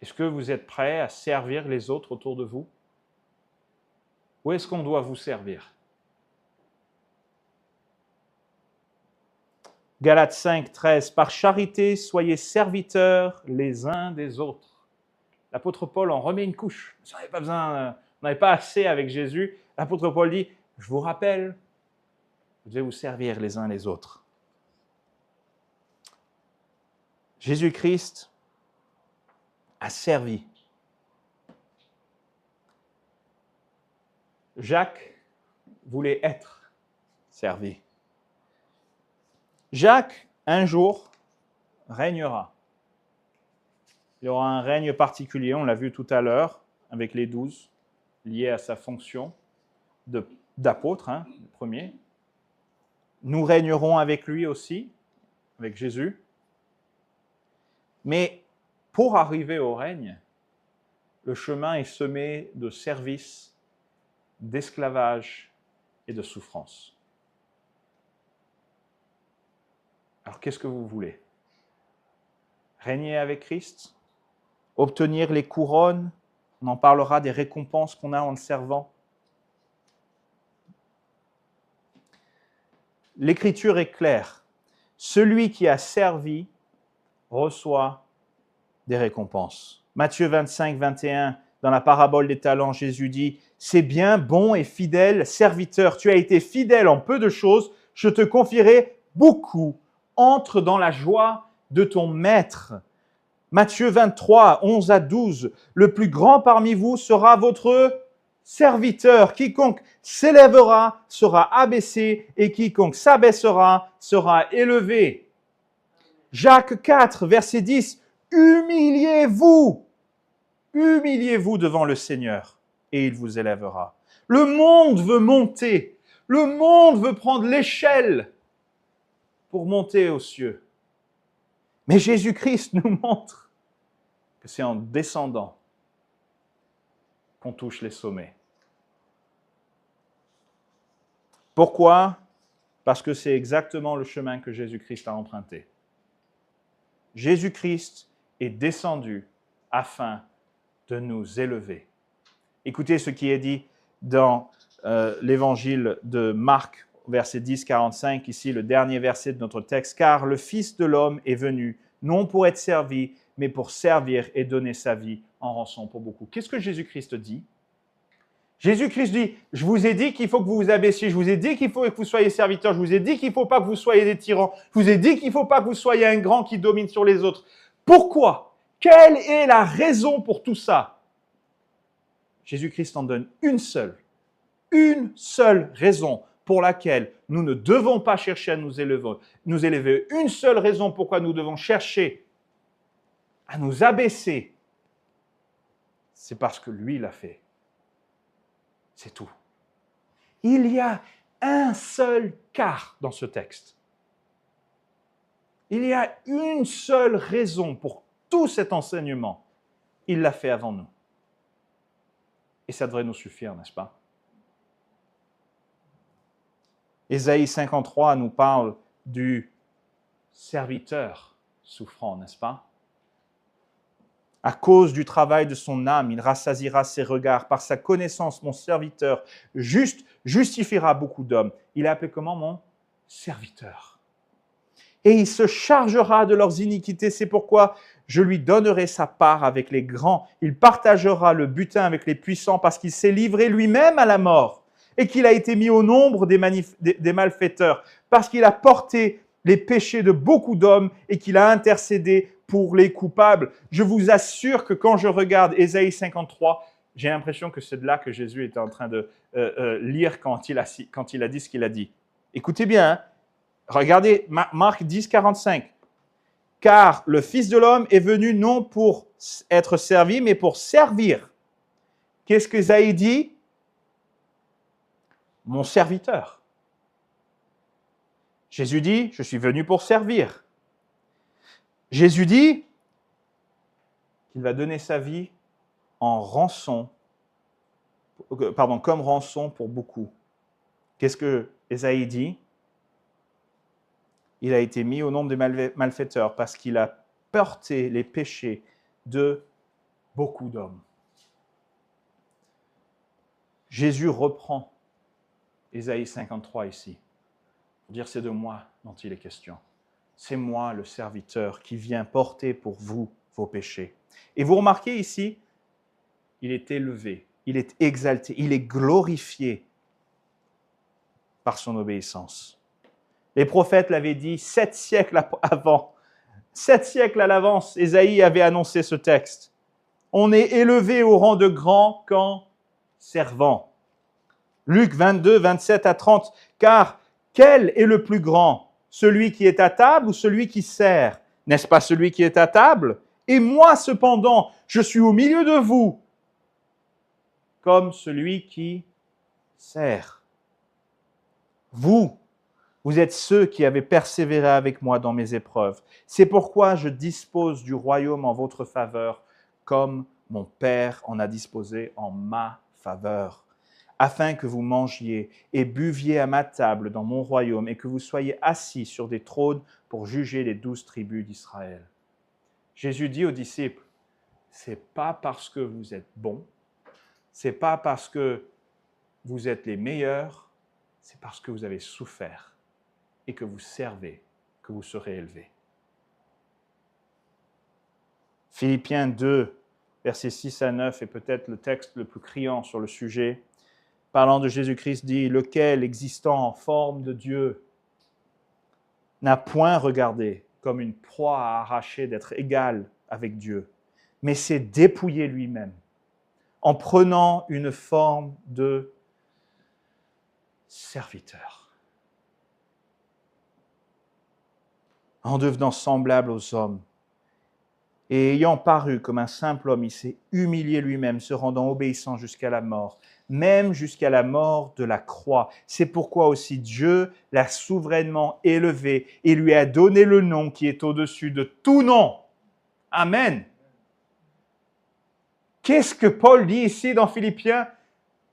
Est-ce que vous êtes prêt à servir les autres autour de vous? Ou est-ce qu'on doit vous servir? Galates 5, 13. Par charité, soyez serviteurs les uns des autres. L'apôtre Paul en remet une couche. On n'avait pas besoin, on n'avait pas assez avec Jésus. L'apôtre Paul dit, je vous rappelle, vous devez vous servir les uns les autres. Jésus-Christ a servi. Jacques voulait être servi. Jacques, un jour, régnera. Il y aura un règne particulier, on l'a vu tout à l'heure, avec les 12, lié à sa fonction d'apôtre, le premier. Nous régnerons avec lui aussi, avec Jésus. Mais pour arriver au règne, le chemin est semé de service, d'esclavage et de souffrance. Alors qu'est-ce que vous voulez? Régner avec Christ? Obtenir les couronnes? On en parlera des récompenses qu'on a en le servant. L'Écriture est claire. Celui qui a servi reçoit des récompenses. Matthieu 25, 21, dans la parabole des talents, Jésus dit « C'est bien, bon et fidèle serviteur, tu as été fidèle en peu de choses, je te confierai beaucoup. Entre dans la joie de ton maître. » Matthieu 23, 11 à 12, « Le plus grand parmi vous sera votre serviteur. Quiconque s'élèvera sera abaissé et quiconque s'abaissera sera élevé. » Jacques 4, verset 10, « Humiliez-vous devant le Seigneur et il vous élèvera. » Le monde veut monter, le monde veut prendre l'échelle pour monter aux cieux. Mais Jésus-Christ nous montre que c'est en descendant qu'on touche les sommets. Pourquoi? Parce que c'est exactement le chemin que Jésus-Christ a emprunté. Jésus-Christ est descendu afin de nous élever. Écoutez ce qui est dit dans l'évangile de Marc, verset 10, 45, ici le dernier verset de notre texte. « Car le Fils de l'homme est venu, non pour être servi, mais pour servir et donner sa vie en rançon pour beaucoup. » Qu'est-ce que Jésus-Christ dit? Jésus-Christ dit, je vous ai dit qu'il faut que vous vous abaissiez, je vous ai dit qu'il faut que vous soyez serviteurs, je vous ai dit qu'il ne faut pas que vous soyez des tyrans, je vous ai dit qu'il ne faut pas que vous soyez un grand qui domine sur les autres. Pourquoi? Quelle est la raison pour tout ça? Jésus-Christ en donne une seule raison pour laquelle nous ne devons pas chercher à nous élever, une seule raison pourquoi nous devons chercher à nous abaisser, c'est parce que lui l'a fait. C'est tout. Il y a un seul quart dans ce texte. Il y a une seule raison pour tout cet enseignement. Il l'a fait avant nous. Et ça devrait nous suffire, n'est-ce pas? Ésaïe 53 nous parle du serviteur souffrant, n'est-ce pas? À cause du travail de son âme, il rassasiera ses regards. Par sa connaissance, mon serviteur juste justifiera beaucoup d'hommes. Il est appelé comment, mon serviteur? Et il se chargera de leurs iniquités. C'est pourquoi je lui donnerai sa part avec les grands. Il partagera le butin avec les puissants parce qu'il s'est livré lui-même à la mort et qu'il a été mis au nombre des malfaiteurs, parce qu'il a porté les péchés de beaucoup d'hommes et qu'il a intercédé pour les coupables. Je vous assure que quand je regarde Ésaïe 53, j'ai l'impression que c'est de là que Jésus était en train de lire quand il a dit ce qu'il a dit. Écoutez bien, hein? Regardez Marc 10, 45. « Car le Fils de l'homme est venu non pour être servi, mais pour servir. » Qu'est-ce qu'Ésaïe dit? Mon serviteur. Jésus dit, je suis venu pour servir. Jésus dit qu'il va donner sa vie en rançon, comme rançon pour beaucoup. Qu'est-ce que Ésaïe dit? Il a été mis au nombre des malfaiteurs parce qu'il a porté les péchés de beaucoup d'hommes. Jésus reprend Ésaïe 53 ici, pour dire c'est de moi dont il est question. C'est moi le serviteur qui vient porter pour vous vos péchés. Et vous remarquez ici, il est élevé, il est exalté, il est glorifié par son obéissance. Les prophètes l'avaient dit 7 siècles avant. 7 siècles à l'avance, Ésaïe avait annoncé ce texte. On est élevé au rang de grand qu'en servant. Luc 22, 27 à 30. Car quel est le plus grand? Celui qui est à table ou celui qui sert? N'est-ce pas celui qui est à table? Et moi, cependant, je suis au milieu de vous comme celui qui sert. Vous êtes ceux qui avez persévéré avec moi dans mes épreuves. C'est pourquoi je dispose du royaume en votre faveur, comme mon Père en a disposé en ma faveur, afin que vous mangiez et buviez à ma table dans mon royaume et que vous soyez assis sur des trônes pour juger les 12 tribus d'Israël. Jésus dit aux disciples, c'est pas parce que vous êtes bons, c'est pas parce que vous êtes les meilleurs, c'est parce que vous avez souffert et que vous servez, que vous serez élevés. Philippiens 2, versets 6 à 9 est peut-être le texte le plus criant sur le sujet. Parlant de Jésus-Christ, dit « Lequel, existant en forme de Dieu, n'a point regardé comme une proie à arracher d'être égal avec Dieu, mais s'est dépouillé lui-même, en prenant une forme de serviteur, en devenant semblable aux hommes. Et ayant paru comme un simple homme, il s'est humilié lui-même, se rendant obéissant jusqu'à la mort, même jusqu'à la mort de la croix. C'est pourquoi aussi Dieu l'a souverainement élevé et lui a donné le nom qui est au-dessus de tout nom. Amen. Qu'est-ce que Paul dit ici dans Philippiens?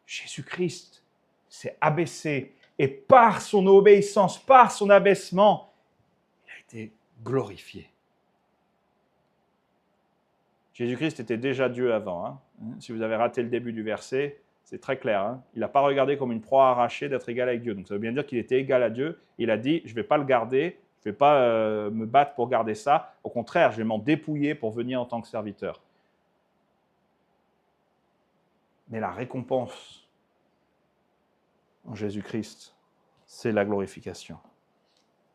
Jésus-Christ s'est abaissé et par son obéissance, par son abaissement, il a été glorifié. Jésus-Christ était déjà Dieu avant. Hein. Si vous avez raté le début du verset, c'est très clair. Hein. Il n'a pas regardé comme une proie arrachée d'être égal avec Dieu. Donc ça veut bien dire qu'il était égal à Dieu. Il a dit, je ne vais pas le garder, je ne vais pas me battre pour garder ça. Au contraire, je vais m'en dépouiller pour venir en tant que serviteur. Mais la récompense en Jésus-Christ, c'est la glorification.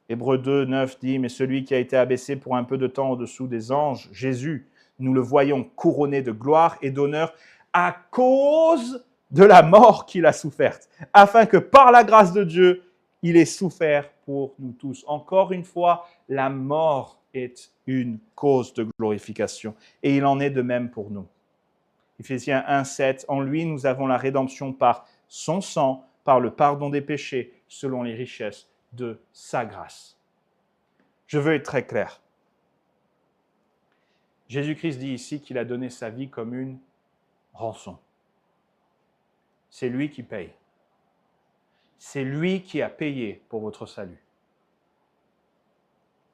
Hébreux 2, 9 dit, mais celui qui a été abaissé pour un peu de temps au-dessous des anges, Jésus, nous le voyons couronné de gloire et d'honneur à cause de la mort qu'il a soufferte, afin que par la grâce de Dieu, il ait souffert pour nous tous. Encore une fois, la mort est une cause de glorification et il en est de même pour nous. Éphésiens 1, 7, en lui nous avons la rédemption par son sang, par le pardon des péchés, selon les richesses de sa grâce. Je veux être très clair. Jésus-Christ dit ici qu'il a donné sa vie comme une rançon. C'est lui qui paye. C'est lui qui a payé pour votre salut.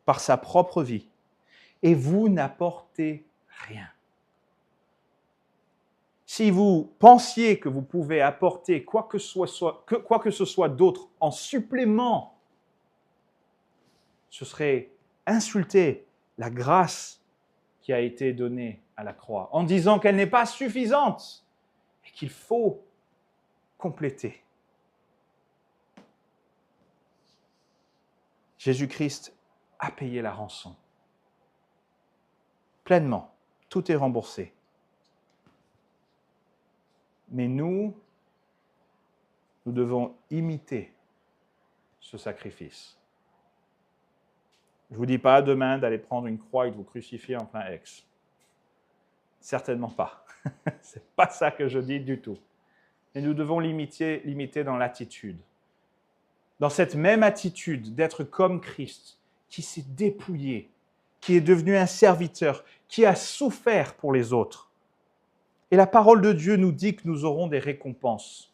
Par sa propre vie. Et vous n'apportez rien. Si vous pensiez que vous pouvez apporter quoi que ce soit d'autre en supplément, ce serait insulter la grâce qui a été donnée à la croix, en disant qu'elle n'est pas suffisante et qu'il faut compléter. Jésus-Christ a payé la rançon. Pleinement, tout est remboursé. Mais nous devons imiter ce sacrifice. Je ne vous dis pas demain d'aller prendre une croix et de vous crucifier en plein Aix. Certainement pas. Ce n'est pas ça que je dis du tout. Mais nous devons l'imiter dans l'attitude. Dans cette même attitude d'être comme Christ, qui s'est dépouillé, qui est devenu un serviteur, qui a souffert pour les autres. Et la parole de Dieu nous dit que nous aurons des récompenses.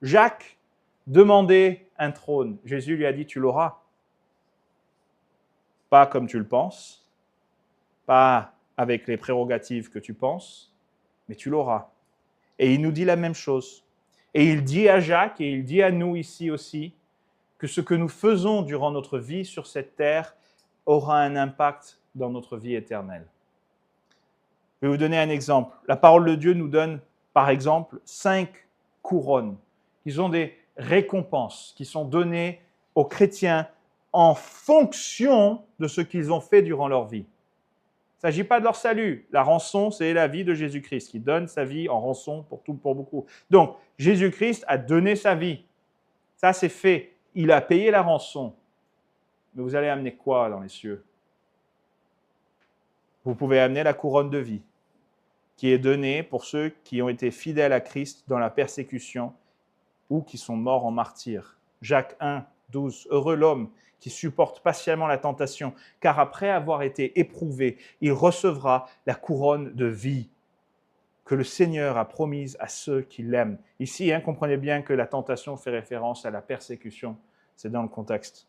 Jacques demandait un trône. Jésus lui a dit, tu l'auras. Pas comme tu le penses, pas avec les prérogatives que tu penses, mais tu l'auras. Et il nous dit la même chose. Et il dit à Jacques, et il dit à nous ici aussi, que ce que nous faisons durant notre vie sur cette terre aura un impact dans notre vie éternelle. Je vais vous donner un exemple. La parole de Dieu nous donne, par exemple, 5 couronnes, qui sont des récompenses, qui sont données aux chrétiens en fonction de ce qu'ils ont fait durant leur vie. Il ne s'agit pas de leur salut. La rançon, c'est la vie de Jésus-Christ qui donne sa vie en rançon pour beaucoup. Donc, Jésus-Christ a donné sa vie. Ça, c'est fait. Il a payé la rançon. Mais vous allez amener quoi dans les cieux? Vous pouvez amener la couronne de vie qui est donnée pour ceux qui ont été fidèles à Christ dans la persécution ou qui sont morts en martyrs. Jacques 1, 12. Heureux l'homme qui supporte patiemment la tentation, car après avoir été éprouvé, il recevra la couronne de vie que le Seigneur a promise à ceux qui l'aiment. Ici, comprenez bien que la tentation fait référence à la persécution. C'est dans le contexte.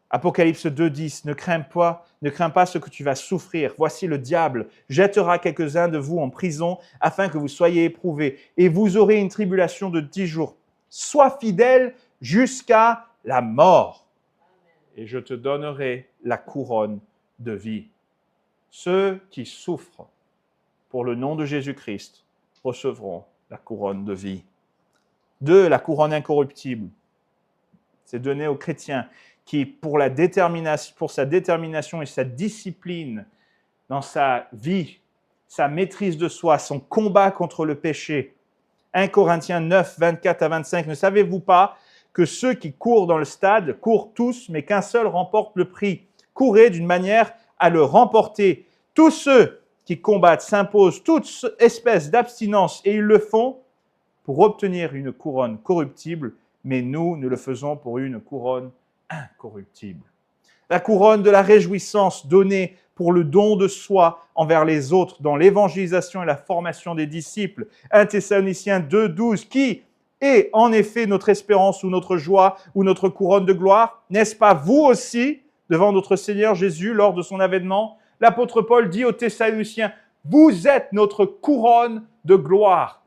Apocalypse 2, 10. Ne crains pas ce que tu vas souffrir. Voici le diable jettera quelques-uns de vous en prison afin que vous soyez éprouvés. Et vous aurez une tribulation de 10 jours. Sois fidèle jusqu'à la mort. Et je te donnerai la couronne de vie. Ceux qui souffrent pour le nom de Jésus-Christ recevront la couronne de vie. 2. La couronne incorruptible. C'est donné aux chrétiens qui, pour sa détermination et sa discipline dans sa vie, sa maîtrise de soi, son combat contre le péché. 1 Corinthiens 9, 24 à 25. Ne savez-vous pas que ceux qui courent dans le stade courent tous, mais qu'un seul remporte le prix? Courez d'une manière à le remporter. Tous ceux qui combattent s'imposent toute espèce d'abstinence et ils le font pour obtenir une couronne corruptible, mais nous le faisons pour une couronne incorruptible. La couronne de la réjouissance donnée pour le don de soi envers les autres dans l'évangélisation et la formation des disciples. 1 Thessaloniciens 2, 12, qui est en effet notre espérance ou notre joie ou notre couronne de gloire? N'est-ce pas vous aussi, devant notre Seigneur Jésus, lors de son avènement? L'apôtre Paul dit aux Thessaloniciens, vous êtes notre couronne de gloire.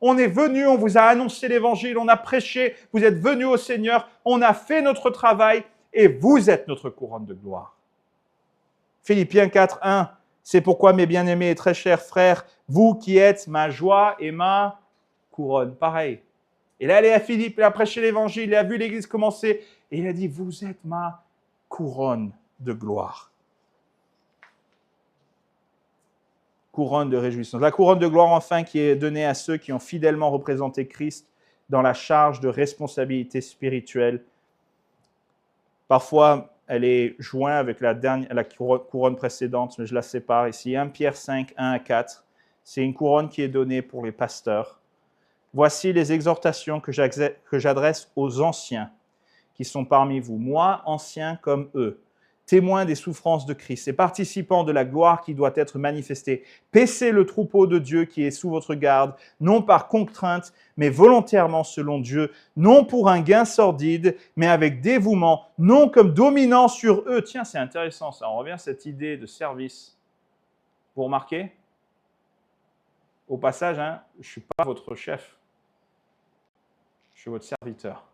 On est venu, on vous a annoncé l'évangile, on a prêché, vous êtes venus au Seigneur, on a fait notre travail et vous êtes notre couronne de gloire. Philippiens 4, 1, c'est pourquoi mes bien-aimés et très chers frères, vous qui êtes ma joie et ma couronne. Pareil. Il est allé à Philippe, il a prêché l'évangile, il a vu l'église commencer et il a dit, vous êtes ma couronne de gloire. Couronne de réjouissance. La couronne de gloire, enfin, qui est donnée à ceux qui ont fidèlement représenté Christ dans la charge de responsabilité spirituelle. Parfois, elle est jointe avec la couronne précédente, mais je la sépare ici. 1 Pierre 5, 1 à 4. C'est une couronne qui est donnée pour les pasteurs. Voici les exhortations que j'adresse aux anciens qui sont parmi vous. Moi, ancien comme eux, témoin des souffrances de Christ et participant de la gloire qui doit être manifestée. Paissez le troupeau de Dieu qui est sous votre garde, non par contrainte, mais volontairement selon Dieu, non pour un gain sordide, mais avec dévouement, non comme dominant sur eux. Tiens, c'est intéressant ça, on revient à cette idée de service. Vous remarquez? Au passage, je ne suis pas votre chef, je suis votre serviteur.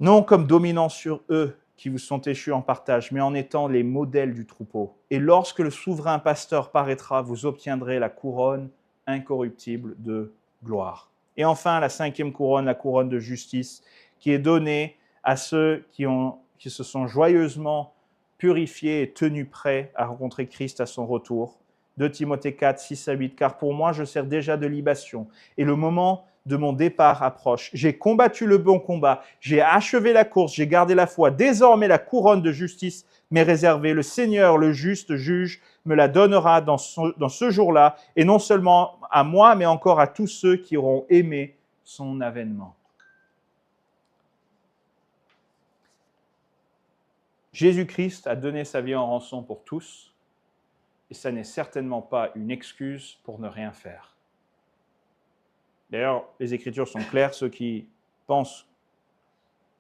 Non comme dominant sur eux qui vous sont échus en partage, mais en étant les modèles du troupeau. Et lorsque le souverain pasteur paraîtra, vous obtiendrez la couronne incorruptible de gloire. Et enfin, la 5e couronne, la couronne de justice, qui est donnée à ceux qui se sont joyeusement purifiés et tenus prêts à rencontrer Christ à son retour. 2 Timothée 4, 6 à 8. Car pour moi, je sers déjà de libation, et le moment de mon départ approche. J'ai combattu le bon combat, j'ai achevé la course, j'ai gardé la foi. Désormais, la couronne de justice m'est réservée. Le Seigneur, le juste juge, me la donnera dans ce jour-là, et non seulement à moi, mais encore à tous ceux qui auront aimé son avènement. Jésus-Christ a donné sa vie en rançon pour tous, et ça n'est certainement pas une excuse pour ne rien faire. D'ailleurs, les Écritures sont claires, ceux qui pensent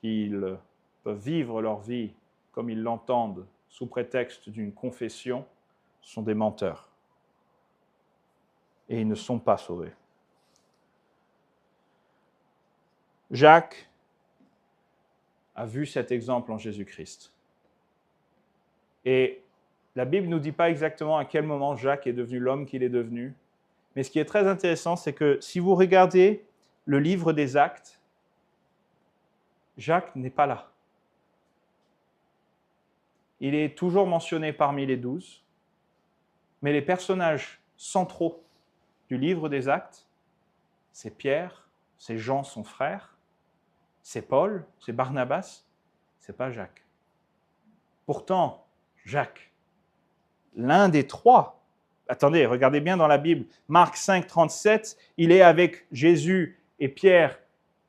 qu'ils peuvent vivre leur vie comme ils l'entendent sous prétexte d'une confession sont des menteurs. Et ils ne sont pas sauvés. Jacques a vu cet exemple en Jésus-Christ. Et la Bible ne nous dit pas exactement à quel moment Jacques est devenu l'homme qu'il est devenu. Mais ce qui est très intéressant, c'est que si vous regardez le livre des Actes, Jacques n'est pas là. Il est toujours mentionné parmi les 12, mais les personnages centraux du livre des Actes, c'est Pierre, c'est Jean, son frère, c'est Paul, c'est Barnabas, c'est pas Jacques. Pourtant, Jacques, l'un des trois, attendez, regardez bien dans la Bible, Marc 5, 37, il est avec Jésus et Pierre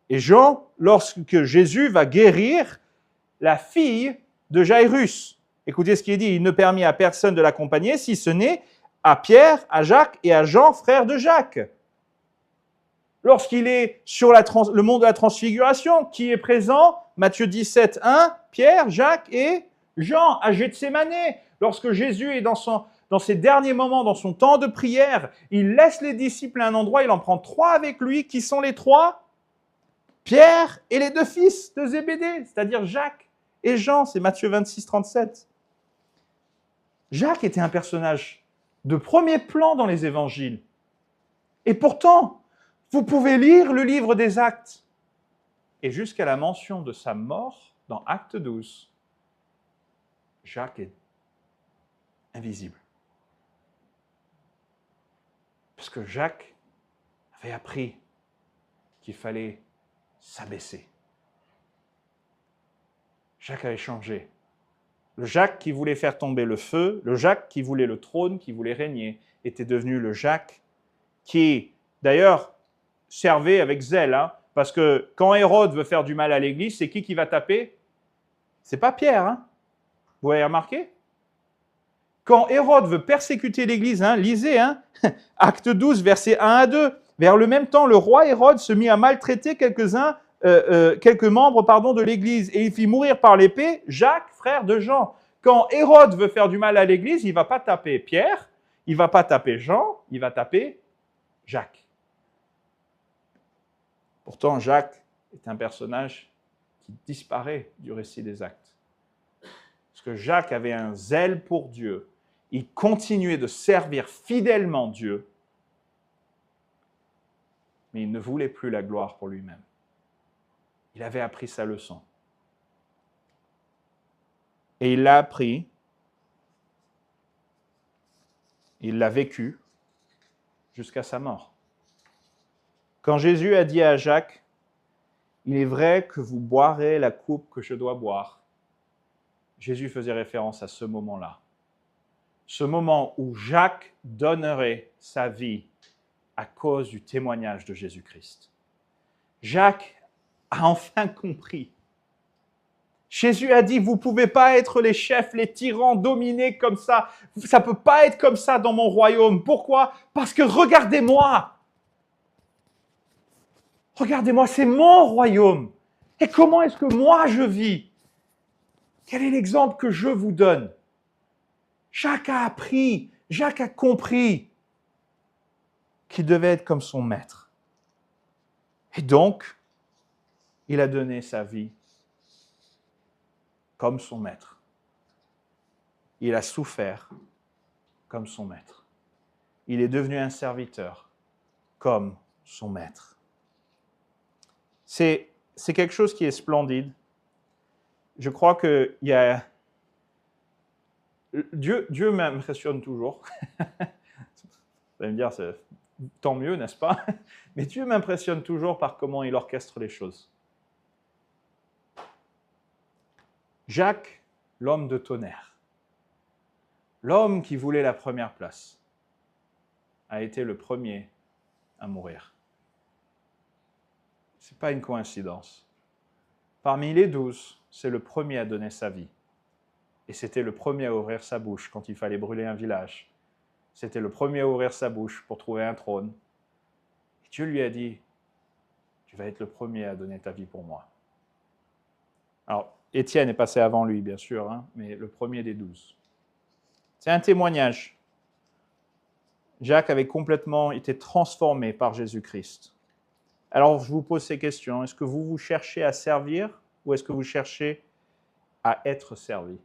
et Jean lorsque Jésus va guérir la fille de Jairus. Écoutez ce qui est dit, il ne permit à personne de l'accompagner si ce n'est à Pierre, à Jacques et à Jean, frère de Jacques. Lorsqu'il est sur le mont de la transfiguration, qui est présent? Matthieu 17, 1, Pierre, Jacques et Jean, à Gethsémane. Lorsque Jésus est dans ses derniers moments, dans son temps de prière, il laisse les disciples à un endroit, il en prend 3 avec lui. Qui sont les 3? Pierre et les 2 fils de Zébédée, c'est-à-dire Jacques et Jean, c'est Matthieu 26, 37. Jacques était un personnage de premier plan dans les évangiles. Et pourtant, vous pouvez lire le livre des Actes. Et jusqu'à la mention de sa mort dans Acte 12, Jacques est invisible. Parce que Jacques avait appris qu'il fallait s'abaisser. Jacques avait changé. Le Jacques qui voulait faire tomber le feu, le Jacques qui voulait le trône, qui voulait régner, était devenu le Jacques qui, d'ailleurs, servait avec zèle. Parce que quand Hérode veut faire du mal à l'Église, c'est qui va taper? C'est pas Pierre. Vous avez remarqué? Quand Hérode veut persécuter l'Église, lisez, Acte 12, versets 1 à 2. Vers le même temps, le roi Hérode se mit à maltraiter quelques membres de l'Église, et il fit mourir par l'épée Jacques, frère de Jean. Quand Hérode veut faire du mal à l'Église, il ne va pas taper Pierre, il ne va pas taper Jean, il va taper Jacques. Pourtant, Jacques est un personnage qui disparaît du récit des Actes. Parce que Jacques avait un zèle pour Dieu. Il continuait de servir fidèlement Dieu, mais il ne voulait plus la gloire pour lui-même. Il avait appris sa leçon. Et il l'a appris, il l'a vécu jusqu'à sa mort. Quand Jésus a dit à Jacques, « Il est vrai que vous boirez la coupe que je dois boire », Jésus faisait référence à ce moment-là. Ce moment où Jacques donnerait sa vie à cause du témoignage de Jésus-Christ. Jacques a enfin compris. Jésus a dit, vous ne pouvez pas être les chefs, les tyrans, dominés comme ça. Ça ne peut pas être comme ça dans mon royaume. Pourquoi? Parce que regardez-moi. Regardez-moi, c'est mon royaume. Et comment est-ce que moi je vis? Quel est l'exemple que je vous donne? Jacques a appris, Jacques a compris qu'il devait être comme son maître. Et donc, il a donné sa vie comme son maître. Il a souffert comme son maître. Il est devenu un serviteur comme son maître. C'est quelque chose qui est splendide. Je crois qu'il y a... Dieu m'impressionne toujours. Vous allez me dire, c'est tant mieux, n'est-ce pas? Mais Dieu m'impressionne toujours par comment il orchestre les choses. Jacques, l'homme de tonnerre, l'homme qui voulait la première place, a été le premier à mourir. Ce n'est pas une coïncidence. Parmi les 12, c'est le premier à donner sa vie. Et c'était le premier à ouvrir sa bouche quand il fallait brûler un village. C'était le premier à ouvrir sa bouche pour trouver un trône. Et Dieu lui a dit, tu vas être le premier à donner ta vie pour moi. Alors, Étienne est passé avant lui, bien sûr, mais le premier des 12. C'est un témoignage. Jacques avait complètement été transformé par Jésus-Christ. Alors, je vous pose ces questions. Est-ce que vous cherchez à servir ou est-ce que vous cherchez à être servi?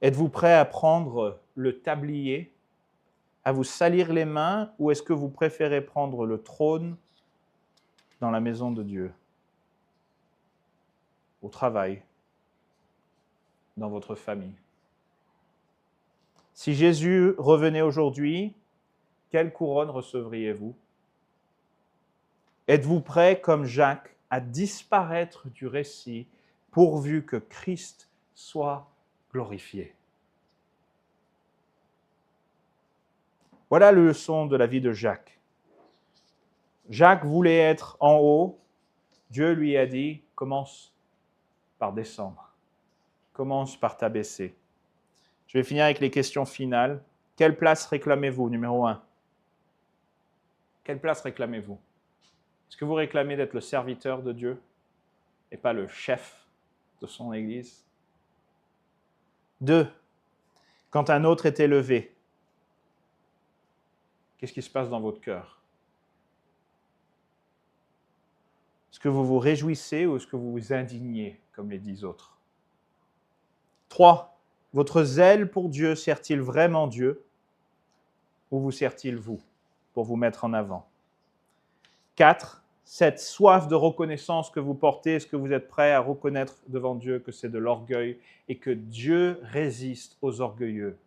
Êtes-vous prêt à prendre le tablier, à vous salir les mains, ou est-ce que vous préférez prendre le trône dans la maison de Dieu, au travail, dans votre famille. Si Jésus revenait aujourd'hui, quelle couronne recevriez-vous? Êtes-vous prêt, comme Jacques, à disparaître du récit pourvu que Christ soit glorifié? Voilà la leçon de la vie de Jacques. Jacques voulait être en haut. Dieu lui a dit, commence par descendre. Commence par t'abaisser. Je vais finir avec les questions finales. Quelle place réclamez-vous, numéro 1? Quelle place réclamez-vous? Est-ce que vous réclamez d'être le serviteur de Dieu et pas le chef de son Église? 2. Quand un autre est élevé, qu'est-ce qui se passe dans votre cœur? Est-ce que vous vous réjouissez ou est-ce que vous vous indignez, comme les 10 autres? 3. Votre zèle pour Dieu sert-il vraiment Dieu ou vous sert-il vous pour vous mettre en avant? 4. Cette soif de reconnaissance que vous portez, est-ce que vous êtes prêt à reconnaître devant Dieu que c'est de l'orgueil et que Dieu résiste aux orgueilleux?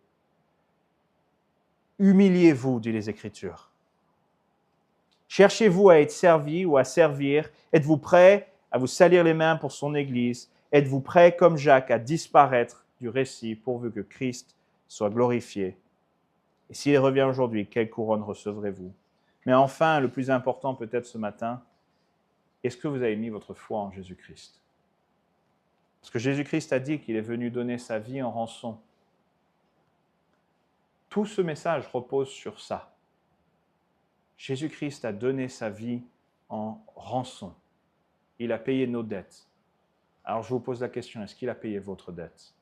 Humiliez-vous, dit les Écritures. Cherchez-vous à être servi ou à servir? Êtes-vous prêt à vous salir les mains pour son Église? Êtes-vous prêt, comme Jacques, à disparaître du récit pourvu que Christ soit glorifié? Et s'il revient aujourd'hui, quelle couronne recevrez-vous? Mais enfin, le plus important peut-être ce matin, est-ce que vous avez mis votre foi en Jésus-Christ? Parce que Jésus-Christ a dit qu'il est venu donner sa vie en rançon. Tout ce message repose sur ça. Jésus-Christ a donné sa vie en rançon. Il a payé nos dettes. Alors je vous pose la question, est-ce qu'il a payé votre dette?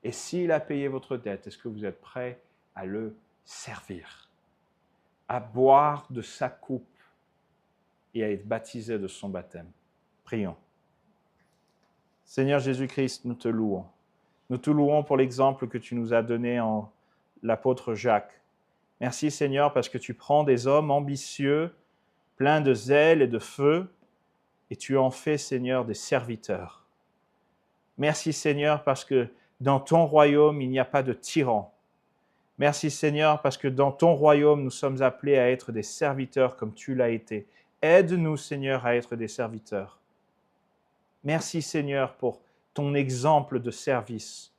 Et s'il a payé votre dette, est-ce que vous êtes prêt à le servir, à boire de sa coupe et à être baptisé de son baptême? Prions. Seigneur Jésus-Christ, nous te louons. Nous te louons pour l'exemple que tu nous as donné en l'apôtre Jacques. Merci Seigneur parce que tu prends des hommes ambitieux, pleins de zèle et de feu, et tu en fais Seigneur des serviteurs. Merci Seigneur parce que dans ton royaume, il n'y a pas de tyran. Merci Seigneur parce que dans ton royaume, nous sommes appelés à être des serviteurs comme tu l'as été. Aide-nous Seigneur à être des serviteurs. Merci Seigneur pour ton exemple de service.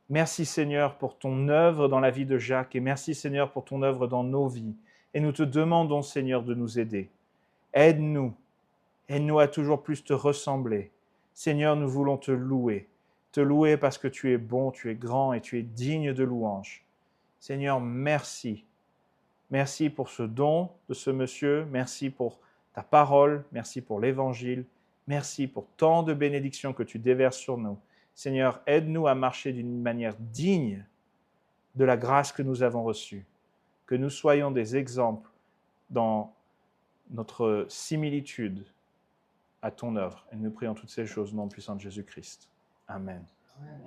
Merci Seigneur pour ton œuvre dans la vie de Jacques et merci Seigneur pour ton œuvre dans nos vies. Et nous te demandons Seigneur de nous aider. Aide-nous à toujours plus te ressembler. Seigneur, nous voulons te louer parce que tu es bon, tu es grand et tu es digne de louange. Seigneur, merci. Merci pour ce don de ce monsieur, merci pour ta parole, merci pour l'évangile, merci pour tant de bénédictions que tu déverses sur nous. Seigneur, aide-nous à marcher d'une manière digne de la grâce que nous avons reçue, que nous soyons des exemples dans notre similitude à ton œuvre. Et nous prions toutes ces choses au nom puissant de Jésus-Christ. Amen. Amen.